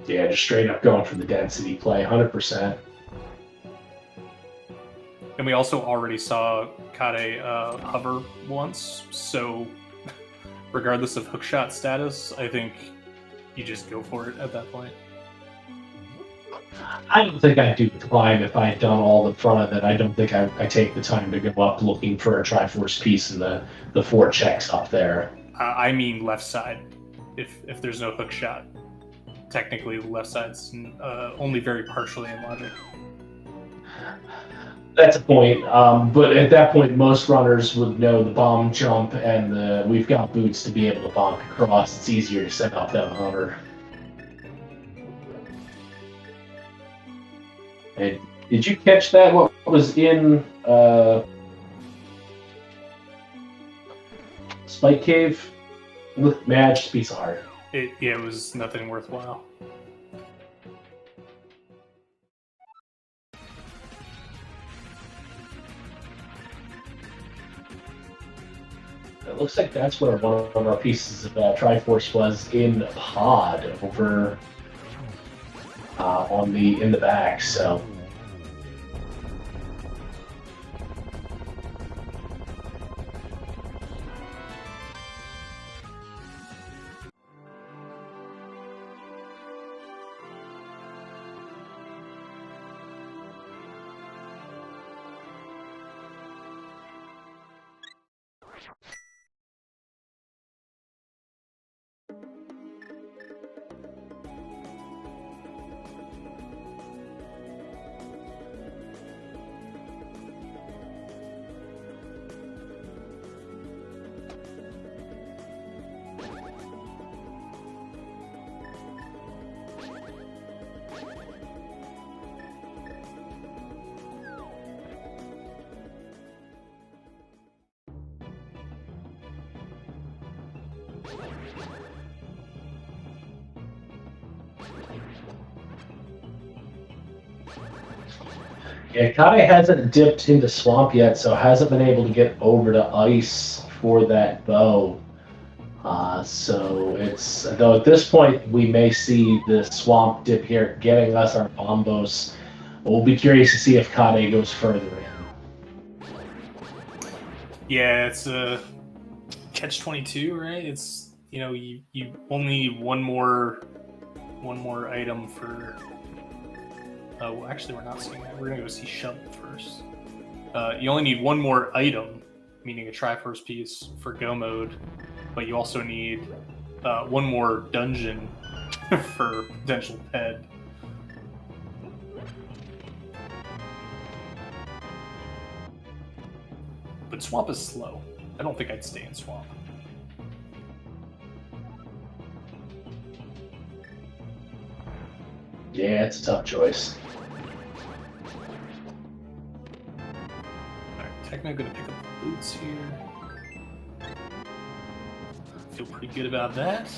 Yeah, just straight up going for the density play, 100%. And we also already saw Kade hover once, so regardless of hookshot status, I think you just go for it at that point. I don't think I'd do the climb if I had done all the front of it. I don't think I take the time to go up looking for a Triforce piece in the 4 checks up there. I mean left side, if there's no hookshot. Technically, the left side's only very partially in logic. That's a point, but at that point, most runners would know the bomb jump and we've got boots to be able to bonk across. It's easier to set up that hover. And did you catch that? What was in Spike Cave? With Madge, piece of heart. It was nothing worthwhile. It looks like that's where one of our pieces of Triforce was in Pod over in the back. So. Yeah, Kade hasn't dipped into swamp yet, so hasn't been able to get over to ice for that bow. So it's though at this point we may see the swamp dip here, getting us our bombos. We'll be curious to see if Kade goes further in. Yeah, it's a catch-22, right? It's you only need one more item for. Oh, actually, we're not seeing that. We're gonna go see Shove first. You only need one more item, meaning a Triforce piece for Go mode, but you also need one more dungeon for potential Ped. But Swamp is slow. I don't think I'd stay in Swamp. Yeah, it's a tough choice. Alright, Techno gonna pick up the boots here. Feel pretty good about that.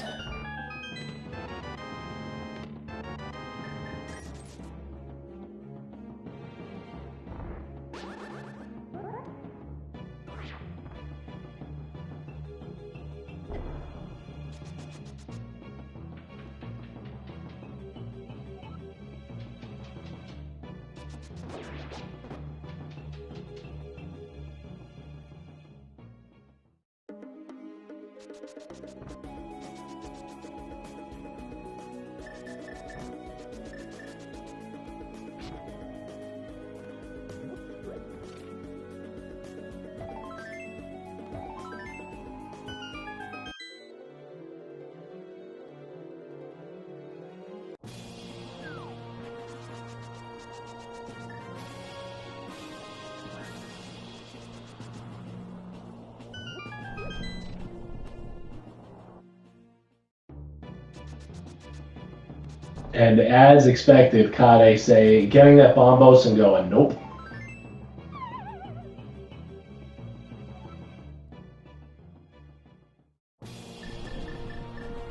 And as expected, Kade say getting that bombos and going, nope.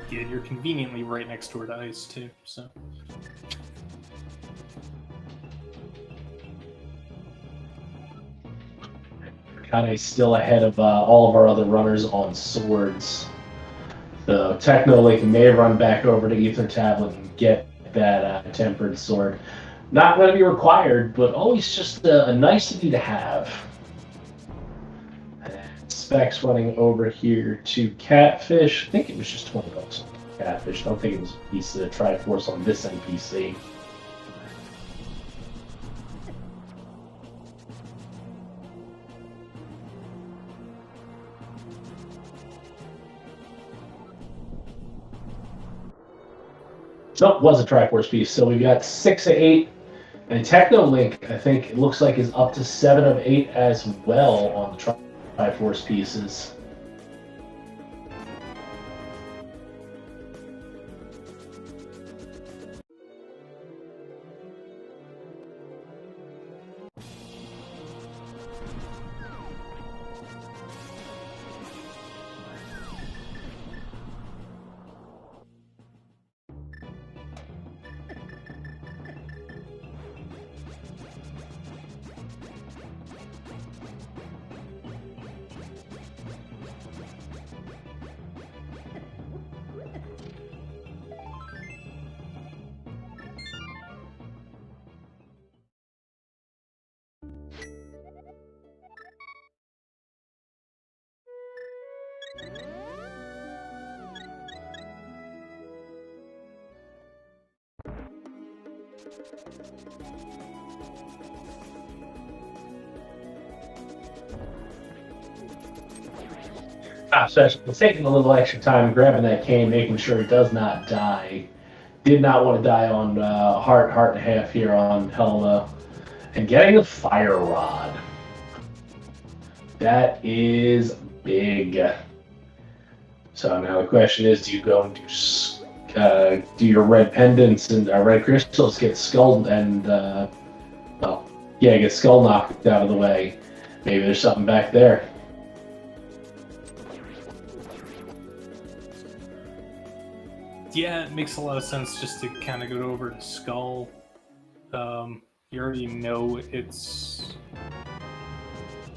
Yeah, you're conveniently right next door to ice too, so. Kade's still ahead of all of our other runners on swords. So Technolink may run back over to Ether Tablet and get that tempered sword. Not going to be required, but always just a nicety to have. Specs running over here to Catfish. I think it was just $20 on Catfish. I don't think it was a piece of Triforce on this NPC. So it was a Triforce piece. So we've got 6 of 8. And Technolink, I think it looks like, is up to 7 of 8 as well on the Triforce pieces. So it's taking a little extra time grabbing that cane, making sure it does not die. Did not want to die on heart and a half here on Helma. And getting the fire rod. That is big. So now the question is, do you go and do your red pendants and red crystals, get skull and get skull knocked out of the way? Maybe there's something back there. Yeah, it makes a lot of sense just to kind of go over to Skull. You already know it's...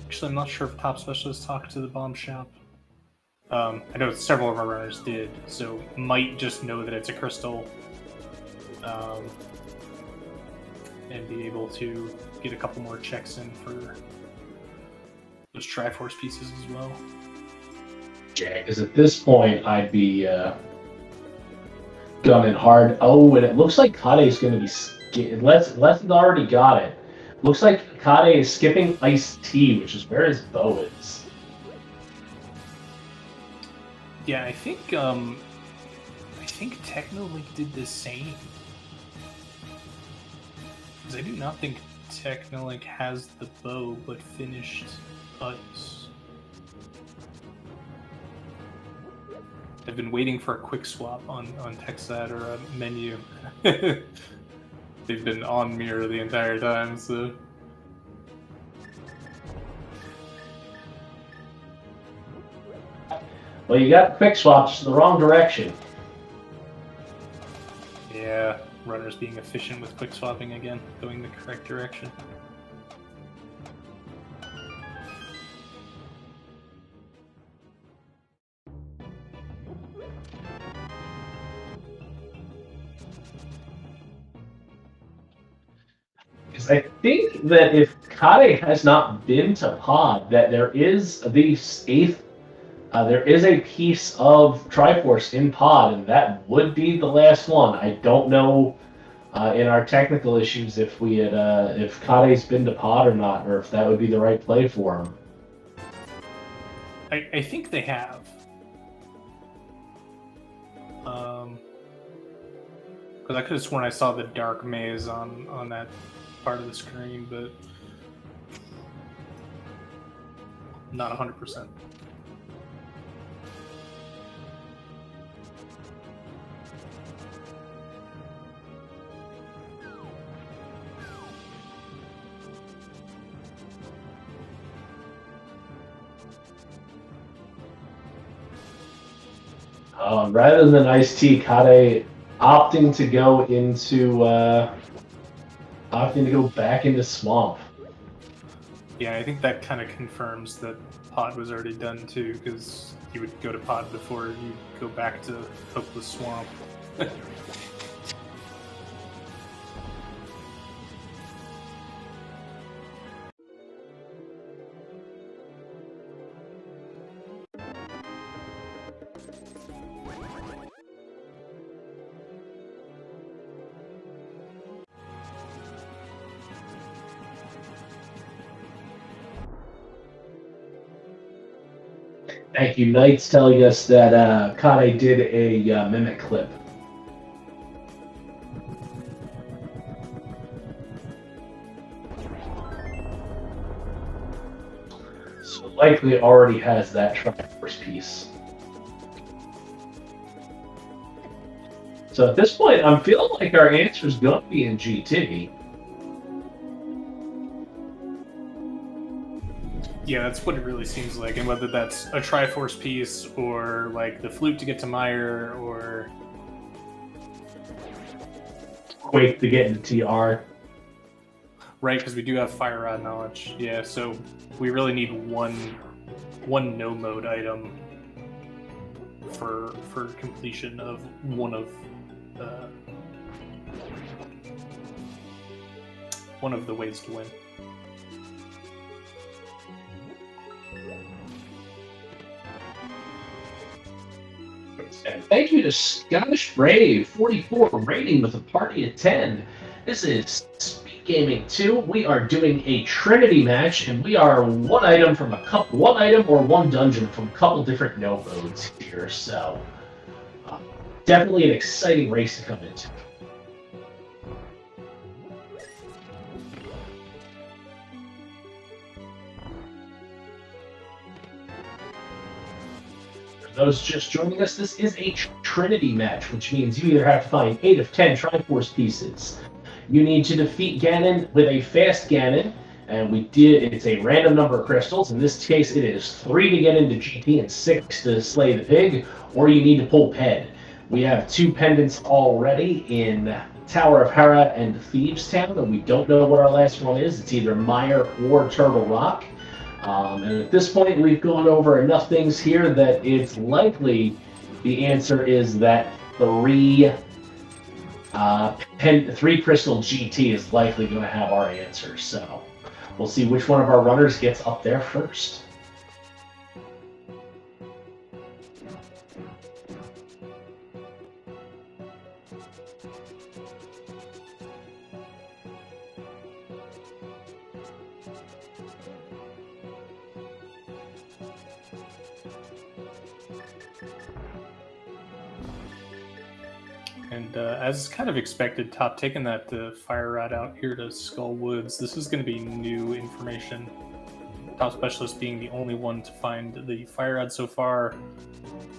Actually, I'm not sure if Top Specialist talked to the bomb shop. I know several of our runners did, so might just know that it's a crystal. And be able to get a couple more checks in for those Triforce pieces as well. Yeah, because at this point, I'd be gunning hard. Oh, and it looks like Kade's going to be... Lesson's already got it. Looks like Kade is skipping Iced Tea, which is where his bow is. Yeah, I think Technolink did the same. Because I do not think Technolink has the bow, but finished Ice. I've been waiting for a quick swap on TechSat or a menu. They've been on mirror the entire time, so... Well, you got quick swaps the wrong direction. Yeah, runners being efficient with quick swapping again, going the correct direction. Because I think that if Kade has not been to Pod, that there is the 8th. There is a piece of Triforce in Pod, and that would be the last one. I don't know in our technical issues if we had if Kade's been to Pod or not, or if that would be the right play for him. I think they have. Because I could have sworn I saw the dark maze on that part of the screen, but not 100%. Rather than Iced Tea, Kade opting to go back into Swamp. Yeah, I think that kind of confirms that Pod was already done too, because you would go to Pod before you go back to Hopeless Swamp. Thank you. Knight's telling us that Kade did a mimic clip. So likely already has that Triforce piece. So at this point, I'm feeling like our answer is going to be in GT. Yeah, that's what it really seems like, and whether that's a Triforce piece or like the flute to get to Meyer or Quake to get into TR. Right, because we do have Fire Rod knowledge. Yeah, so we really need one no mode item for completion of one of the ways to win. And thank you to Scottish Brave 44 rating with a party of 10. This is Speed Gaming 2. We are doing a Trinity match, and we are one item or one dungeon from a couple different no modes here. So definitely an exciting race to come into. Those just joining us, this is a Trinity match, which means you either have to find 8 of 10 Triforce pieces. You need to defeat Ganon with a fast Ganon, and it's a random number of crystals. In this case, it is 3 to get into GT and 6 to slay the pig, or you need to pull Ped. We have 2 pendants already in Tower of Hera and Thieves Town, and we don't know what our last one is. It's either Mire or Turtle Rock. And at this point, we've gone over enough things here that it's likely the answer is that 3 crystal GT is likely going to have our answer. So we'll see which one of our runners gets up there first. And as kind of expected, Top taking that fire rod out here to Skull Woods. This is going to be new information. Top Specialist being the only one to find the fire rod so far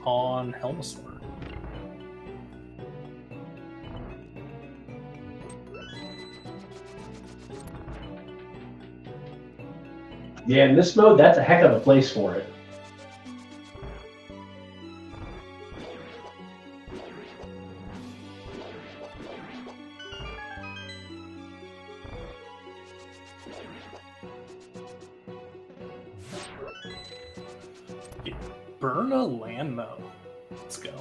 on Helmasaur. Yeah, in this mode, that's a heck of a place for it. Burn a Landmo. Let's go.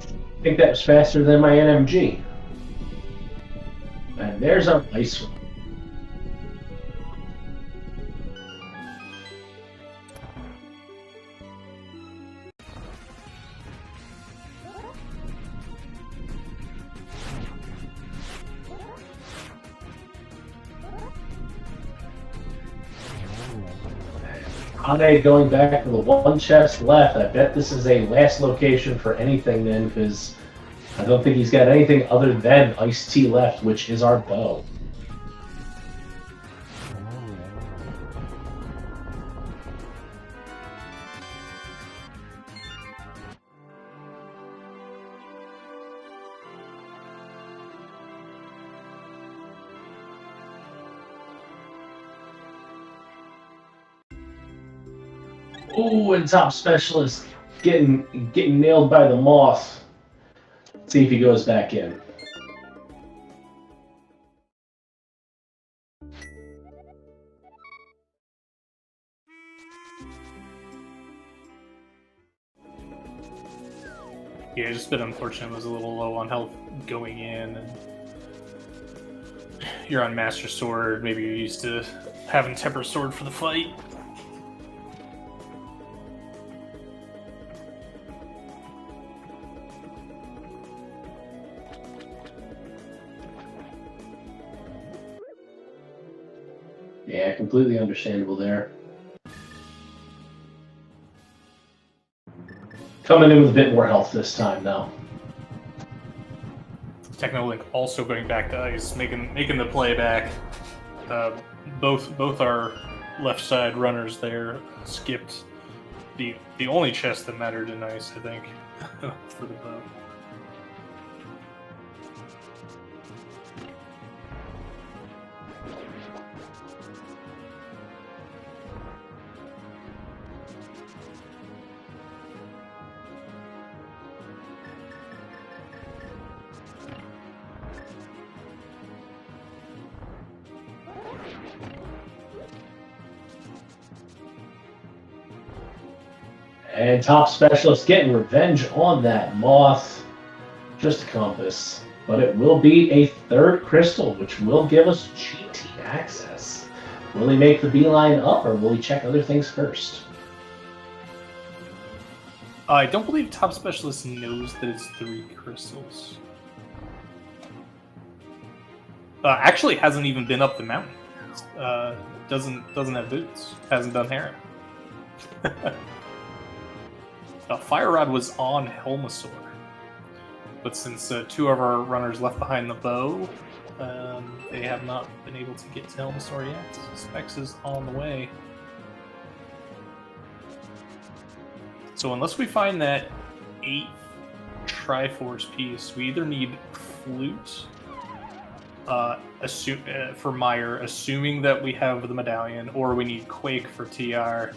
I think that was faster than my NMG. And there's our ice one. Ane going back to the 1 chest left. I bet this is a last location for anything then, because I don't think he's got anything other than Ice Tea left, which is our bow. Ooh, and Top Specialist getting nailed by the moth. Let's see if he goes back in. Yeah, just a bit unfortunate. It was a little low on health going in. And you're on Master Sword. Maybe you're used to having Temper Sword for the fight. Yeah, completely understandable there. Coming in with a bit more health this time, though. Technolink also going back to ice, making the play back. Both our left side runners there skipped the only chest that mattered in ice, I think, for the bow. And Top Specialist getting revenge on that moth. Just a compass. But it will be a 3rd crystal, which will give us GT access. Will he make the beeline up, or will he check other things first? I don't believe Top Specialist knows that it's 3 crystals. Actually, hasn't even been up the mountain. Doesn't have boots. Hasn't done Hera. Fire Rod was on Helmasaur, but since 2 of our runners left behind the bow, they have not been able to get to Helmasaur yet. Specs is on the way. So unless we find that 8th Triforce piece, we either need Flute for Meyer, assuming that we have the medallion, or we need Quake for TR.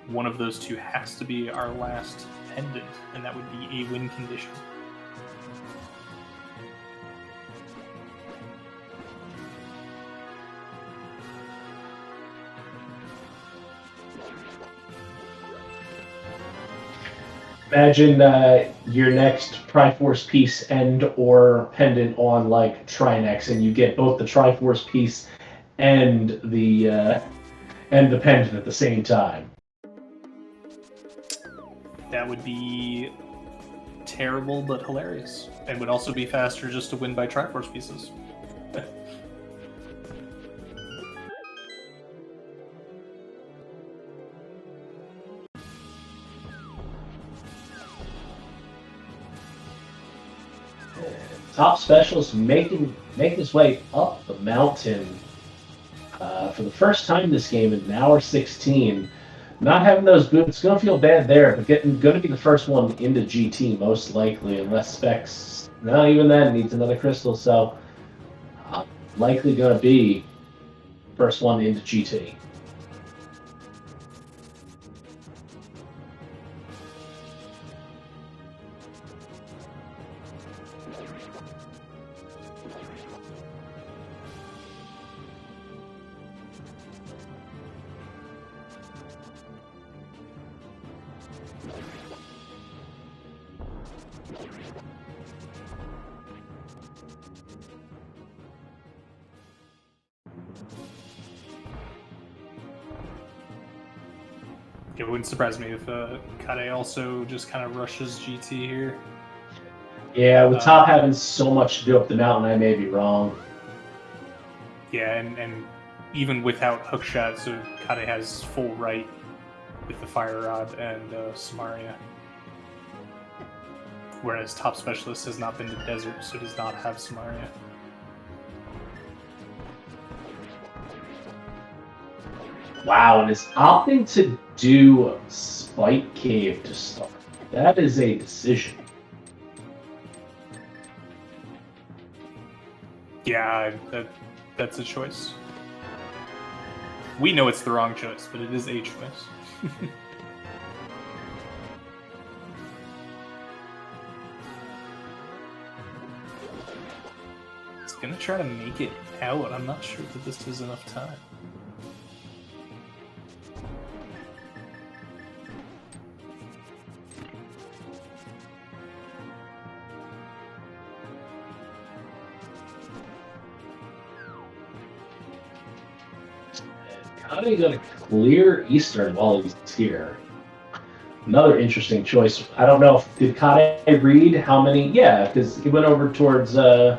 One of those two has to be our last pendant, and that would be a win condition. Imagine your next Triforce piece and or pendant on like Trinex, and you get both the Triforce piece and the pendant at the same time. That would be terrible but hilarious. It would also be faster just to win by Triforce pieces. Top Specialist making his way up the mountain for the first time this game in an hour 16. Not having those boots, going to feel bad there, but going to be the first one into GT most likely, unless Specs, not even then, needs another crystal, so likely going to be first one into GT. It wouldn't surprise me if Kade also just kind of rushes GT here. Yeah, with Top having so much to do up the mountain, I may be wrong. Yeah, and even without hookshot, so Kade has full right with the Fire Rod and Samaria. Whereas Top Specialist has not been to Desert, so does not have Samaria. Wow, and is opting to do Spike Cave to start. That is a decision. Yeah, that's a choice. We know it's the wrong choice, but it is a choice. It's gonna try to make it out. I'm not sure that this is enough time. Kade's going to clear Eastern while he's here. Another interesting choice. I don't know if did Kade read how many? Yeah, because he went over towards the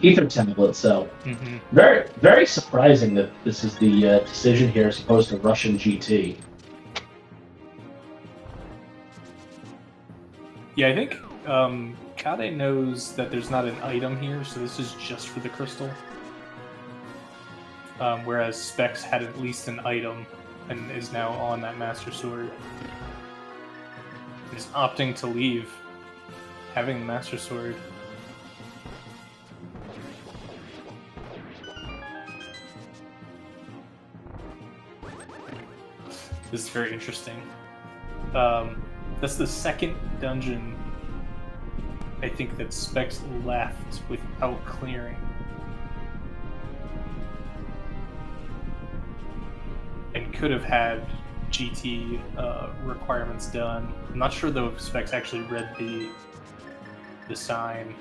Ether tablet. So very, very surprising that this is the decision here as opposed to Russian GT. Yeah, I think Kade knows that there's not an item here, so this is just for the crystal. Whereas Specs had at least an item and is now on that Master Sword. Is opting to leave, having the Master Sword. This is very interesting. That's the second dungeon I think that Specs left without clearing. And could have had GT requirements done. I'm not sure though if Specs actually read the sign.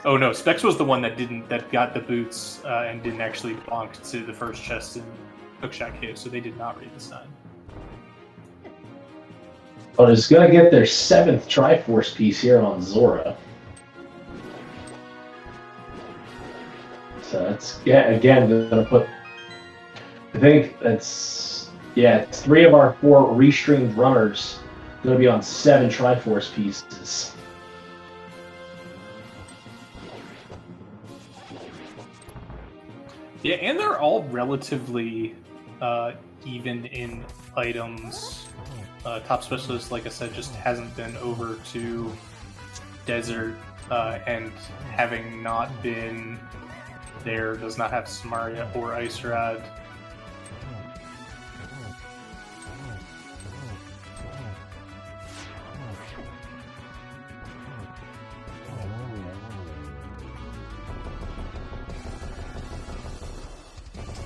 Oh no, Specs was the one that got the boots and didn't actually bonk to the first chest in Hookshot Cave, so they did not read the sign. But it's going to get their 7th Triforce piece here on Zora. So it's, yeah, again, going to put, I think that's, yeah, it's 3 of our 4 restreamed runners going to be on 7 Triforce pieces. Yeah, and they're all relatively even in items. Top Specialist, like I said, just hasn't been over to Desert, and having not been there, does not have Samaria or Ice Rod.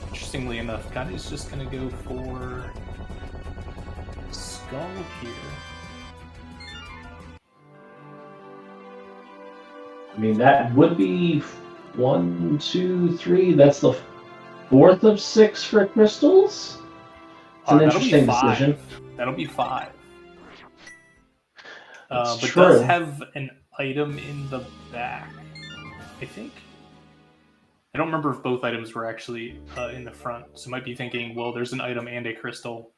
Interestingly enough, Kandi's just going to go for Skull here. I mean, that would be 1, 2, 3. That's the 4th of 6 for crystals. It's an interesting decision. That'll be 5. That's but true. does have an item in the back, I think. I don't remember if both items were actually in the front, so might be thinking, well, there's an item and a crystal.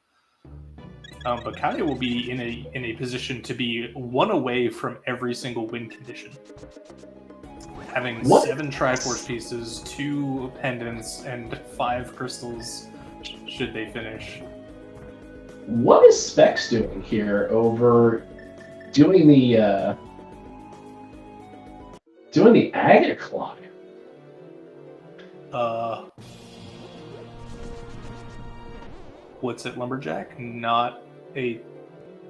But Kaya will be in a position to be 1 away from every single win condition. Having 7 Triforce pieces, 2 pendants, and 5 crystals should they finish. What is Specs doing here over doing the agate climb? What's it, Lumberjack? Not a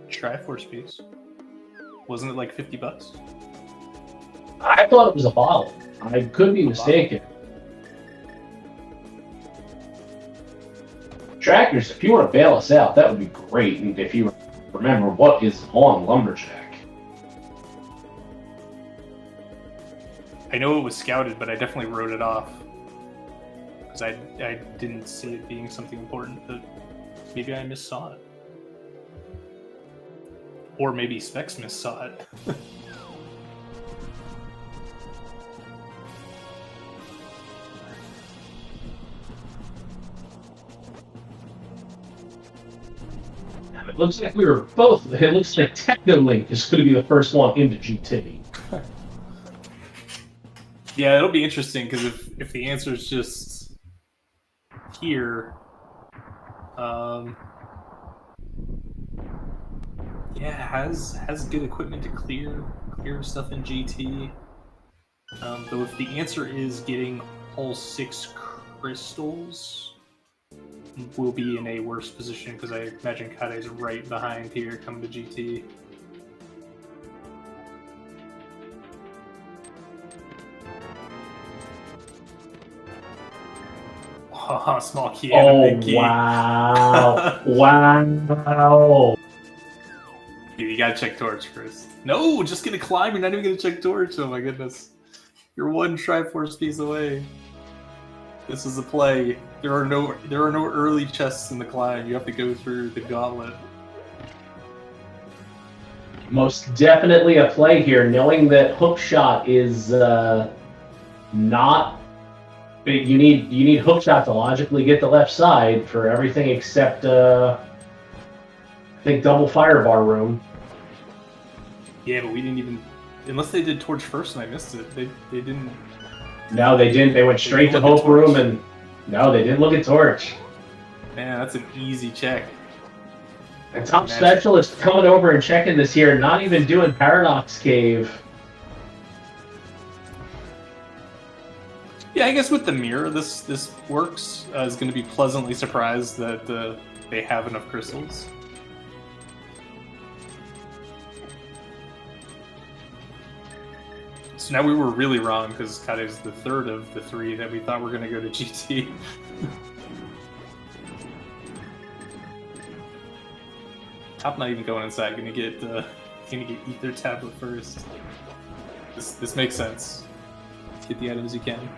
Triforce piece. Wasn't it like $50? I thought it was a bottle. I could be mistaken. Trackers, if you want to bail us out, that would be great. And if you remember what is on Lumberjack. I know it was scouted, but I definitely wrote it off. Because I didn't see it being something important, but maybe I missaw it. Or maybe Specs missaw it. It looks like we were both. It looks like Technolink is going to be the first one into GT. Yeah, it'll be interesting because if the answer is just here, yeah, has good equipment to clear stuff in GT. Though if the answer is getting all 6 crystals, we'll be in a worse position because I imagine Kade's right behind here coming to GT. Oh, small key and a big key. Wow. Wow. Dude, you gotta check Torch first. No, just gonna climb. You're not even gonna check Torch. Oh my goodness. You're 1 Triforce piece away. This is a play. There are no early chests in the climb. You have to go through the gauntlet. Most definitely a play here, knowing that hookshot is not. You need hookshot to logically get the left side for everything except I think double firebar room. Yeah, but we didn't even, unless they did Torch first and I missed it. They didn't. No, they didn't. They went straight to Hope Room and no, they didn't look at Torch. Man, that's an easy check. And Top Specialist coming over and checking this here, not even doing Paradox Cave. Yeah, I guess with the mirror, this works. I was going to be pleasantly surprised that they have enough crystals. So now we were really wrong because Kade's the 3rd of the 3 that we thought were going to go to GT. Top not even going inside. Gonna get Ether Tablet first. This makes sense. Get the items you can.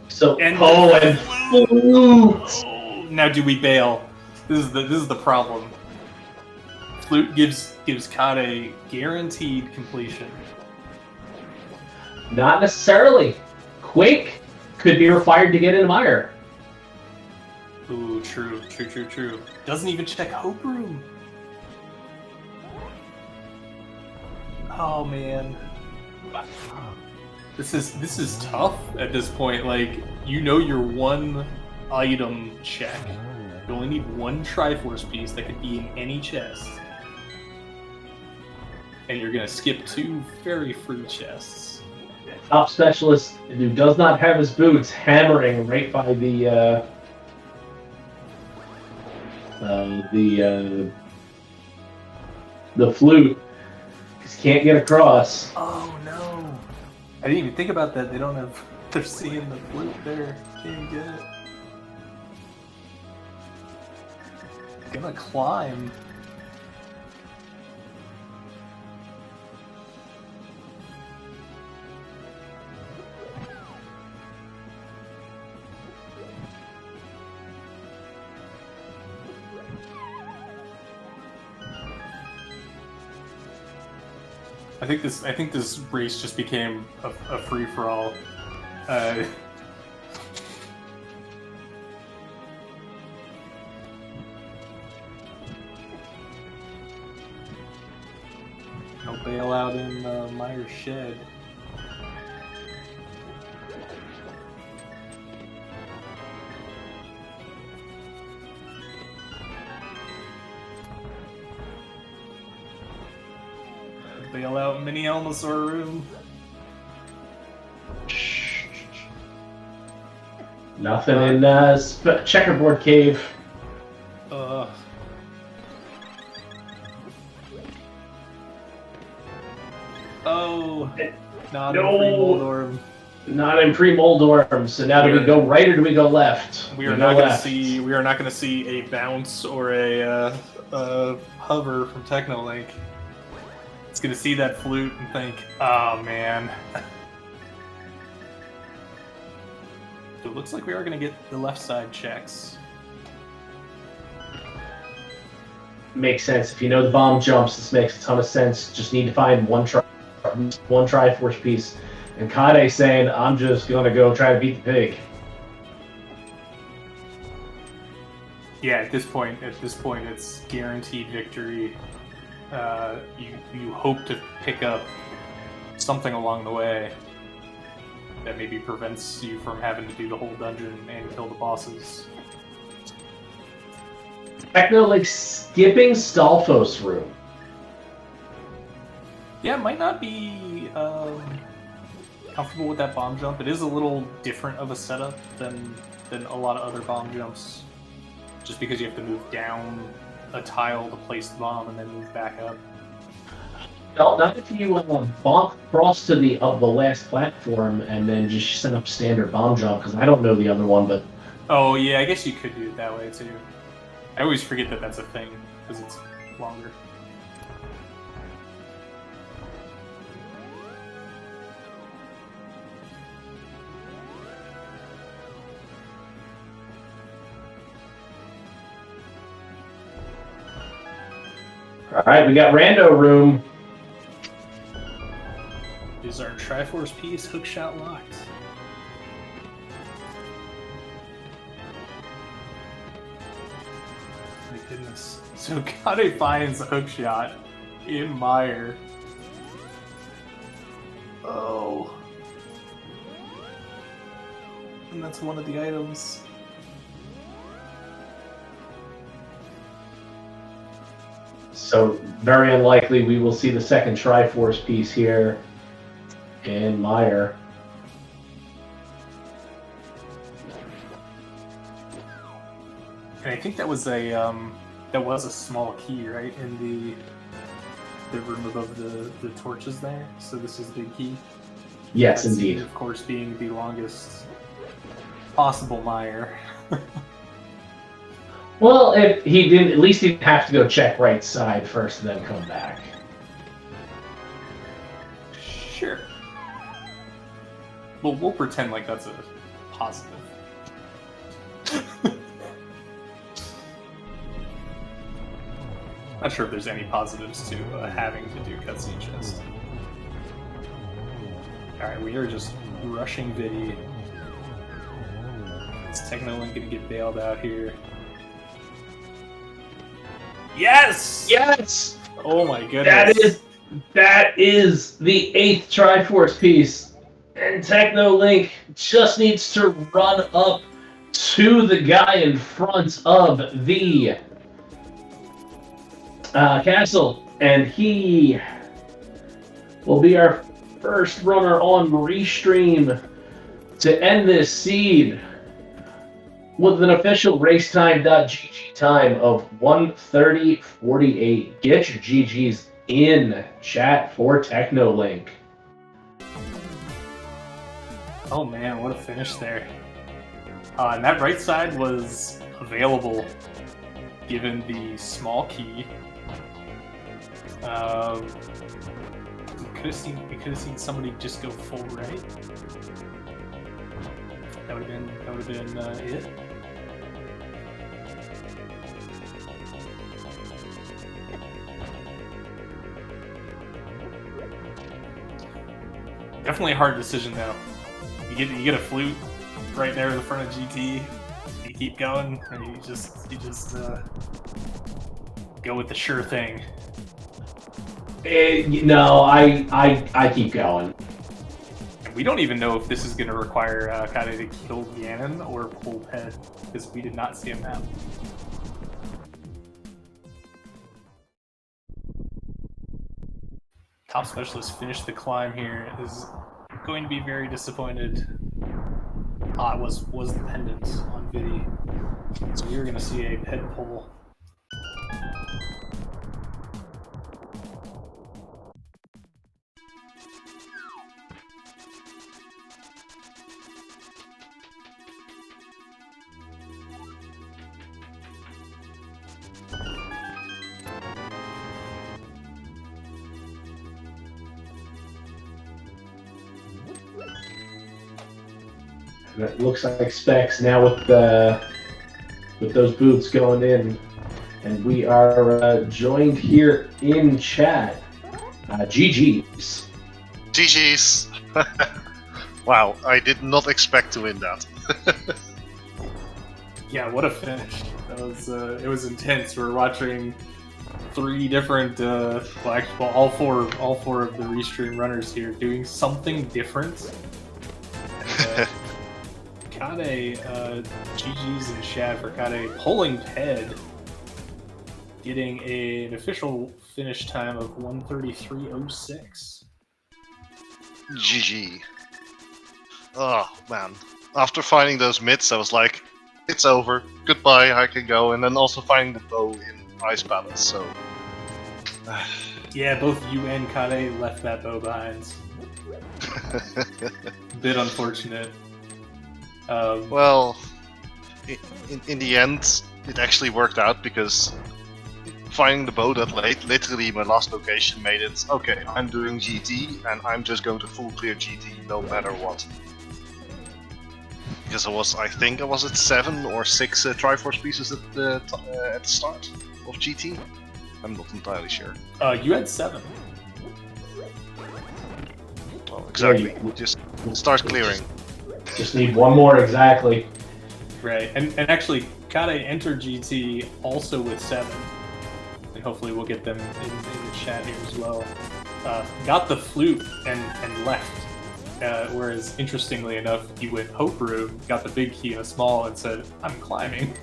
So and flute. Now do we bail? This is the problem. Flute gives Kade guaranteed completion. Not necessarily. Quake could be required to get in Mire. true. Doesn't even check Hope Room. Oh man. This is tough at this point. Like, you know your one item check. You only need one Triforce piece that could be in any chest. And you're gonna skip 2 very free chests. Top specialist who does not have his boots hammering right by the flute. Just can't get across. Oh no! I didn't even think about that. They don't have. They're seeing the flute there. Can't even get it. Gonna climb. I think this race just became a free for all. I'll bail out in Meyer's shed. Bail out Mini Elmosaur room. Nothing in checkerboard cave. Oh, not in Pre-Moldorm. Not in Pre-Moldorm. So now do we go right or do we go left? We are not going to see a bounce or a hover from Technolink. It's going to see that flute and think, oh man. So it looks like we are going to get the left side checks. Makes sense. If you know the bomb jumps, this makes a ton of sense. Just need to find one Triforce piece. And Kade saying, I'm just going to go try to beat the pig. Yeah, at this point, it's guaranteed victory. You hope to pick up something along the way that maybe prevents you from having to do the whole dungeon and kill the bosses. Techno, like, skipping Stalfos room. Yeah, it might not be comfortable with that bomb jump. It is a little different of a setup than a lot of other bomb jumps. Just because you have to move down a tile to place the bomb and then move back up. No, not if you bonk cross to the last platform and then just set up standard bomb jump, because I don't know the other one, but... Oh yeah, I guess you could do it that way too. I always forget that that's a thing, because it's longer. Alright, we got Rando room. Is our Triforce piece hookshot locked? My goodness. So Kade finds a hookshot in Meyer. Oh. And that's one of the items. So, very unlikely we will see the second Triforce piece here in Meyer. And I think that was a small key, right, in the room above the torches there. So this is the big key. Yes, That's, indeed. of course, being the longest possible Meyer. Well, if he didn't, at least he'd have to go check right side first and then come back. Sure. Well, we'll pretend like that's a positive. Not sure if there's any positives to having to do cutscene chest. Alright, we are just rushing Vidi. Is Technolink gonna get bailed out here? Yes! Yes! Oh my goodness. That is the 8th Triforce piece. And Technolink just needs to run up to the guy in front of the castle. And he will be our first runner on Restream to end this seed with an official racetime.gg time of 1:30:48. Get your GGs in chat for Technolink. Oh man, what a finish there. And that right side was available given the small key. We could have seen somebody just go full right. That would have been it. Definitely a hard decision though. You get a flute right there in the front of GT. You keep going, or you just go with the sure thing. No, I keep going. And we don't even know if this is going to require Kade to kill Ganon or pull Ped, because we did not see a map. Top Specialist finished the climb here. Is going to be very disappointed. It was the pendant on Vidi. So you're going to see a Ped pull. And it looks like Specs now with those boots going in, and we are joined here in chat. GG's. GG's. Wow, I did not expect to win that. Yeah, what a finish! That was it was intense. We're watching 3 different, all four of the Restream runners here doing something different. And, Kade, GG's in chat for Kade pulling Ped, getting an official finish time of 1:33:06. GG. Oh man. After finding those mids, I was like, it's over. Goodbye, I can go. And then also finding the bow in Ice Palace, so... Yeah, both you and Kade left that bow behind. Bit unfortunate. Well, in the end, it actually worked out because finding the bow that late, literally my last location made it, okay, I'm doing GT and I'm just going to full clear GT no matter what. Because I think I was at 7 or 6 Triforce pieces at the start of GT. I'm not entirely sure. You had 7. Well, exactly. Yeah, just start clearing. Just need one more exactly. Right, and actually, Kade entered GT also with 7. And hopefully we'll get them in the chat here as well. Got the flute and left. Whereas, interestingly enough, he went Hope Room, got the big key and a small, and said, I'm climbing.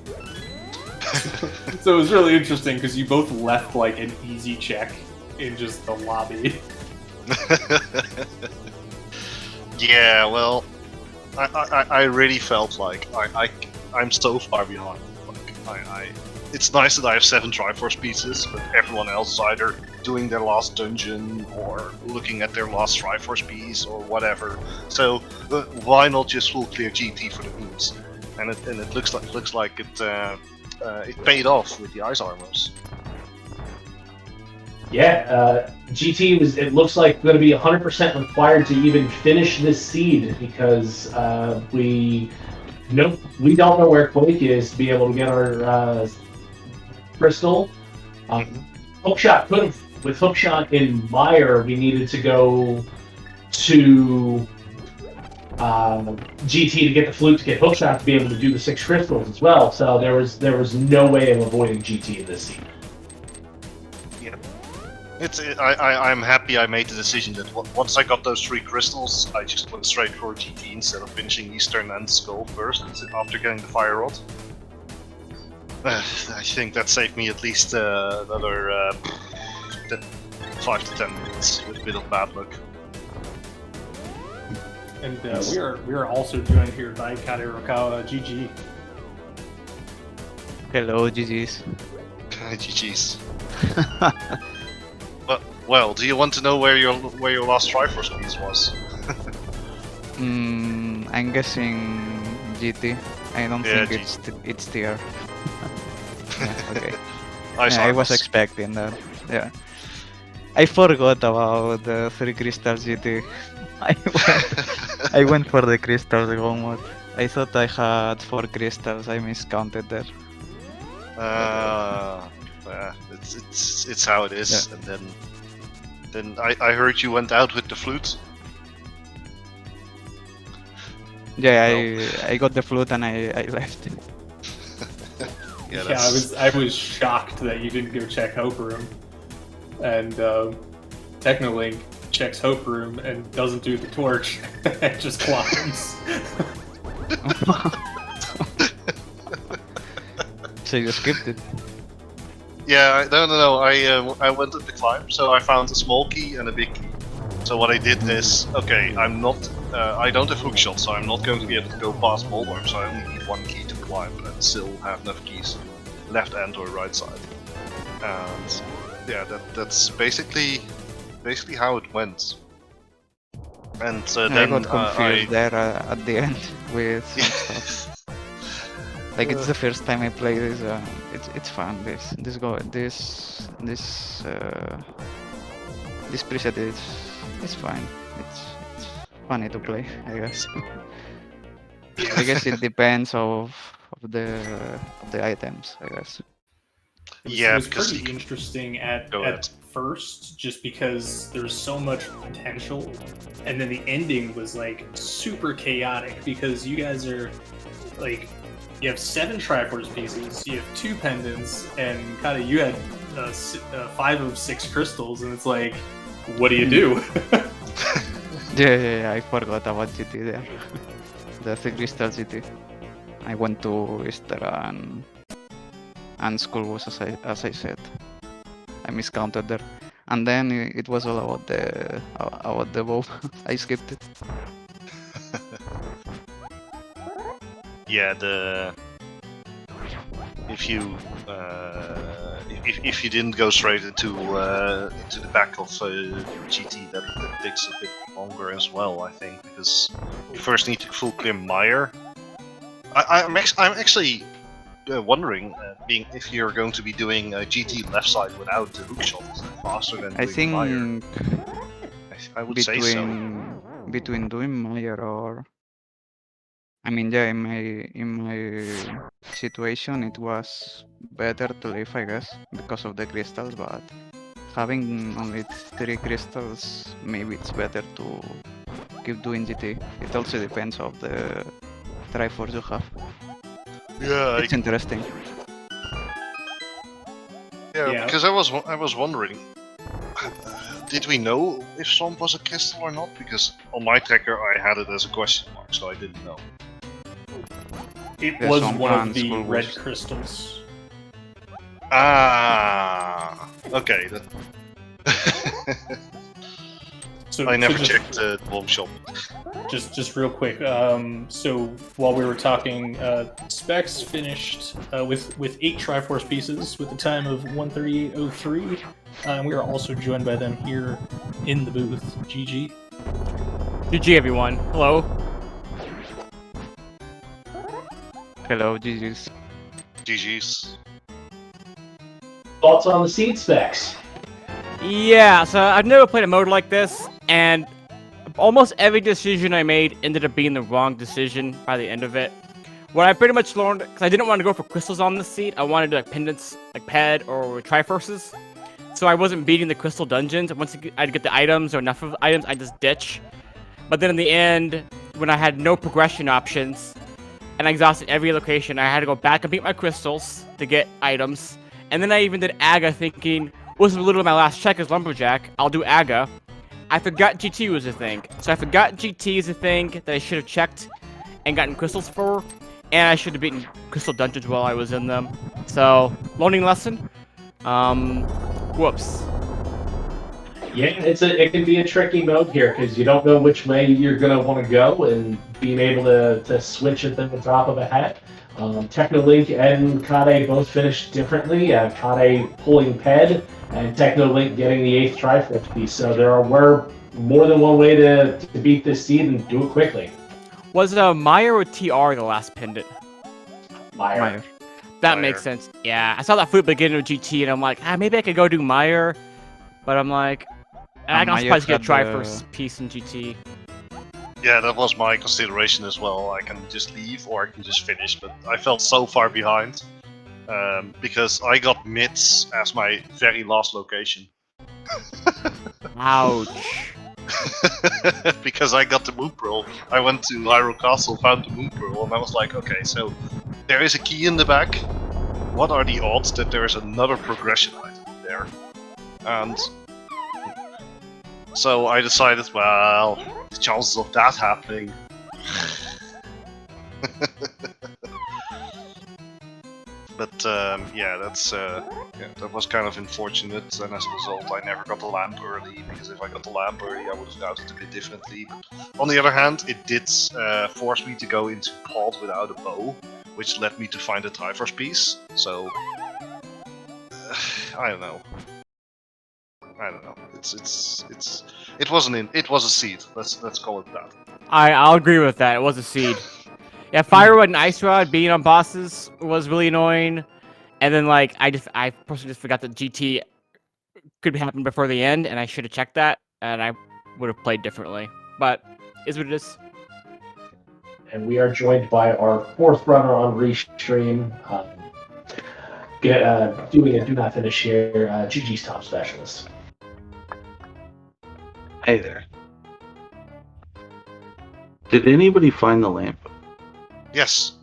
So it was really interesting because you both left like an easy check in just the lobby. Yeah, well, I really felt like I'm so far behind. Like, it's nice that I have 7 Triforce pieces, but everyone else is either doing their last dungeon or looking at their last Triforce piece or whatever. So why not just full clear GT for the boots? And it looks like it paid off with the ice armors. Yeah, GT it looks like going to be 100% required to even finish this seed because we don't know where Quake is to be able to get our crystal. Hookshot could have, with Hookshot in Mire, we needed to go to GT to get the flute to get Hookshot to be able to do the 6 crystals as well. So there was no way of avoiding GT in this seed. Yeah. I'm happy I made the decision that once I got those 3 crystals, I just went straight for GT instead of finishing Eastern and Skull first after getting the Fire Rod. I think that saved me at least another 5 to 10 minutes with a bit of bad luck. And we are also joined here by Kaderokawa GG. Hello, GG's. GG's. Well, do you want to know where your last Triforce piece was? I'm guessing GT. I don't think it's there. Yeah, okay. I was expecting that. Yeah. I forgot about the 3 crystals GT. I went for the crystals almost. I thought I had 4 crystals. I miscounted there. It's how it is. Yeah. And then I heard you went out with the flute. Yeah, I got the flute and I left. Yeah, I was shocked that you didn't go check Hope Room, and Technolink checks Hope Room and doesn't do the torch, and just climbs. So you skipped it? Yeah, no. I went up the climb, so I found a small key and a big key. So what I did is, okay, I don't have hookshot, so I'm not going to be able to go past Moldorf, so I only need 1 key to climb, and still have enough keys, left and or right side. And yeah, that's basically how it went. And then I got confused there at the end with some stuff. Like it's the first time I play this. It's fun. This preset is fine. It's funny to play, I guess. I guess it depends of the items, I guess. It was pretty interesting at first, just because there's so much potential, and then the ending was like super chaotic because you guys are like, you have 7 Triforce pieces, you have 2 pendants, and kinda you had 5 of 6 crystals, and it's like, what do you do? Yeah, I forgot about GT there. The 3 crystal GT. I went to Easter and Skull was as I said. I miscounted there. And then it was all about the bow. I skipped it. Yeah, if you didn't go straight into the back of GT, that takes a bit longer as well, I think, because you first need to full clear Mire. I'm actually wondering, being if you're going to be doing GT left side without the hookshot, is that faster than doing Mire? I would say so. Between doing Mire or, I mean, yeah, in my situation, it was better to leave, I guess, because of the crystals. But having only 3 crystals, maybe it's better to keep doing GT. It also depends of the Triforce you have. Yeah, it's interesting. Yeah, because I was wondering, did we know if Swamp was a crystal or not? Because on my tracker I had it as a question mark, so I didn't know. It was one of the red crystals. Ah, okay. So I never checked the bomb shop. Just real quick. So while we were talking, Specs finished with 8 Triforce pieces with a time of 1:38:03. We are also joined by them here in the booth. GG. GG, everyone. Hello. Hello, GG's. GG's. Thoughts on the seed specs? Yeah, so I've never played a mode like this, and almost every decision I made ended up being the wrong decision by the end of it. What I pretty much learned, because I didn't want to go for crystals on this seed, I wanted to do like pendants, like ped or Triforces. So I wasn't beating the crystal dungeons. Once I'd get the items or enough of items, I'd just ditch. But then in the end, when I had no progression options, and I exhausted every location, I had to go back and beat my crystals to get items. And then I even did Aga thinking, was literally my last check as Lumberjack. I'll do Aga. I forgot GT was a thing. So I forgot GT is a thing that I should have checked and gotten crystals for. And I should have beaten crystal dungeons while I was in them. So, learning lesson. Whoops. Yeah, it can be a tricky mode here because you don't know which way you're gonna want to go, and being able to switch at the drop of a hat. Technolink and Kade both finished differently. Kade pulling Ped, and Technolink getting the 8th Triforce piece. So were more than one way to beat this seed and do it quickly. Was it Meyer or TR the last pendant? Meyer. That Meyer. makes sense. Yeah, I saw that flip beginning of GT, and I'm like, maybe I could go do Meyer. But I'm like, I can also Meyer probably get a had Triforce piece in GT. Yeah, that was my consideration as well. I can just leave or I can just finish, but I felt so far behind because I got mids as my very last location. Ouch. Because I got the Moon Pearl. I went to Hyrule Castle, found the Moon Pearl, and I was like, okay, so there is a key in the back. What are the odds that there is another progression item there? And so I decided, well, the chances of that happening. But yeah, that was kind of unfortunate, and as a result, I never got the lamp early. Because if I got the lamp early, I would have routed a bit differently. But on the other hand, it did force me to go into pod without a bow, which led me to find a Triforce piece. So I don't know. It was a seed. Let's call it that. I'll agree with that. It was a seed. Yeah, Fire Rod and Ice Rod being on bosses was really annoying. And then like I personally just forgot that GT could happen before the end, and I should have checked that, and I would have played differently. But is what it is. And we are joined by our 4th runner on Restream, doing a do not finish here, GG's top specialist. Hey there. Did anybody find the lamp? Yes.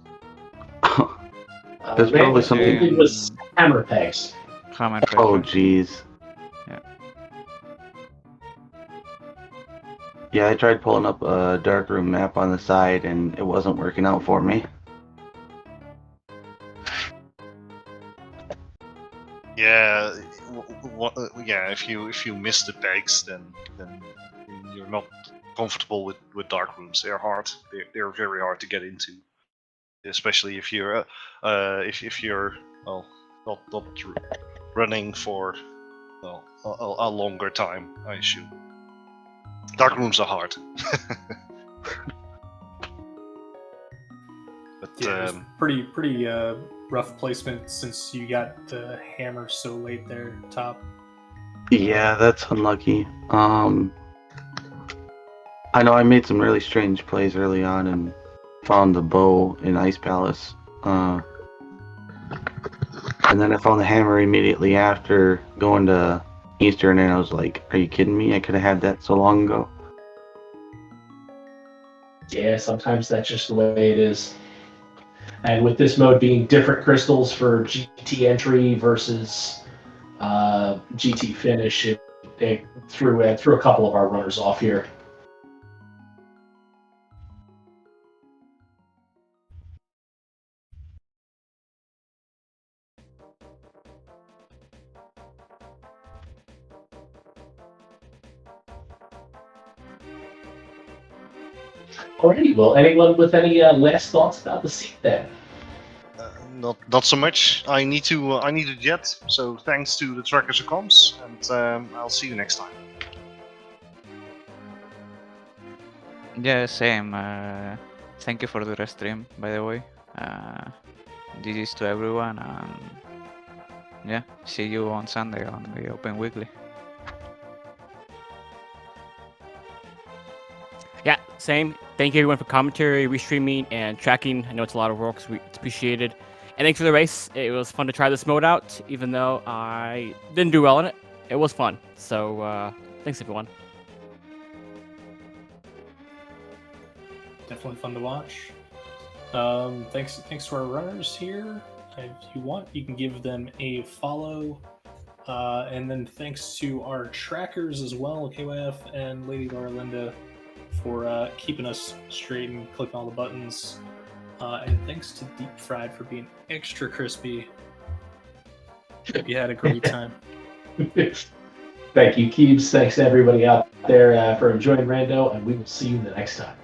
There's probably something. It was hammer pegs. Hammer Oh, Treasure. jeez. Yeah. Yeah, I tried pulling up a dark room map on the side, and it wasn't working out for me. Yeah. Yeah. If you miss the pegs, then you're not comfortable with dark rooms. They're hard. They're very hard to get into, especially if you're well not running for a longer time. I assume dark rooms are hard. But Yeah, it was pretty rough placement since you got the hammer so late there, top. Yeah, that's unlucky. I know I made some really strange plays early on and found the bow in Ice Palace. And then I found the hammer immediately after going to Eastern, and I was like, are you kidding me? I could have had that so long ago. Yeah, sometimes that's just the way it is. And with this mode being different crystals for GT entry versus GT finish, it threw a couple of our runners off here. Alrighty, well, anyone with any last thoughts about the seat then? not so much. I need to jet. So thanks to the trackers who comes, and I'll see you next time. Yeah, same. Thank you for the stream, by the way. GG's to everyone, and yeah, see you on Sunday on the Open Weekly. Yeah, same. Thank you everyone for commentary, restreaming, and tracking. I know it's a lot of work, so it's appreciated. And thanks for the race. It was fun to try this mode out, even though I didn't do well in it. It was fun. So thanks everyone. Definitely fun to watch. Thanks to our runners here. If you want, you can give them a follow And then thanks to our trackers as well, KYF and Lady Laura Linda, for keeping us straight and clicking all the buttons. And thanks to Deep Fried for being extra crispy. Hope you had a great time. Thank you, Keebs. Thanks to everybody out there for enjoying Rando, and we will see you the next time.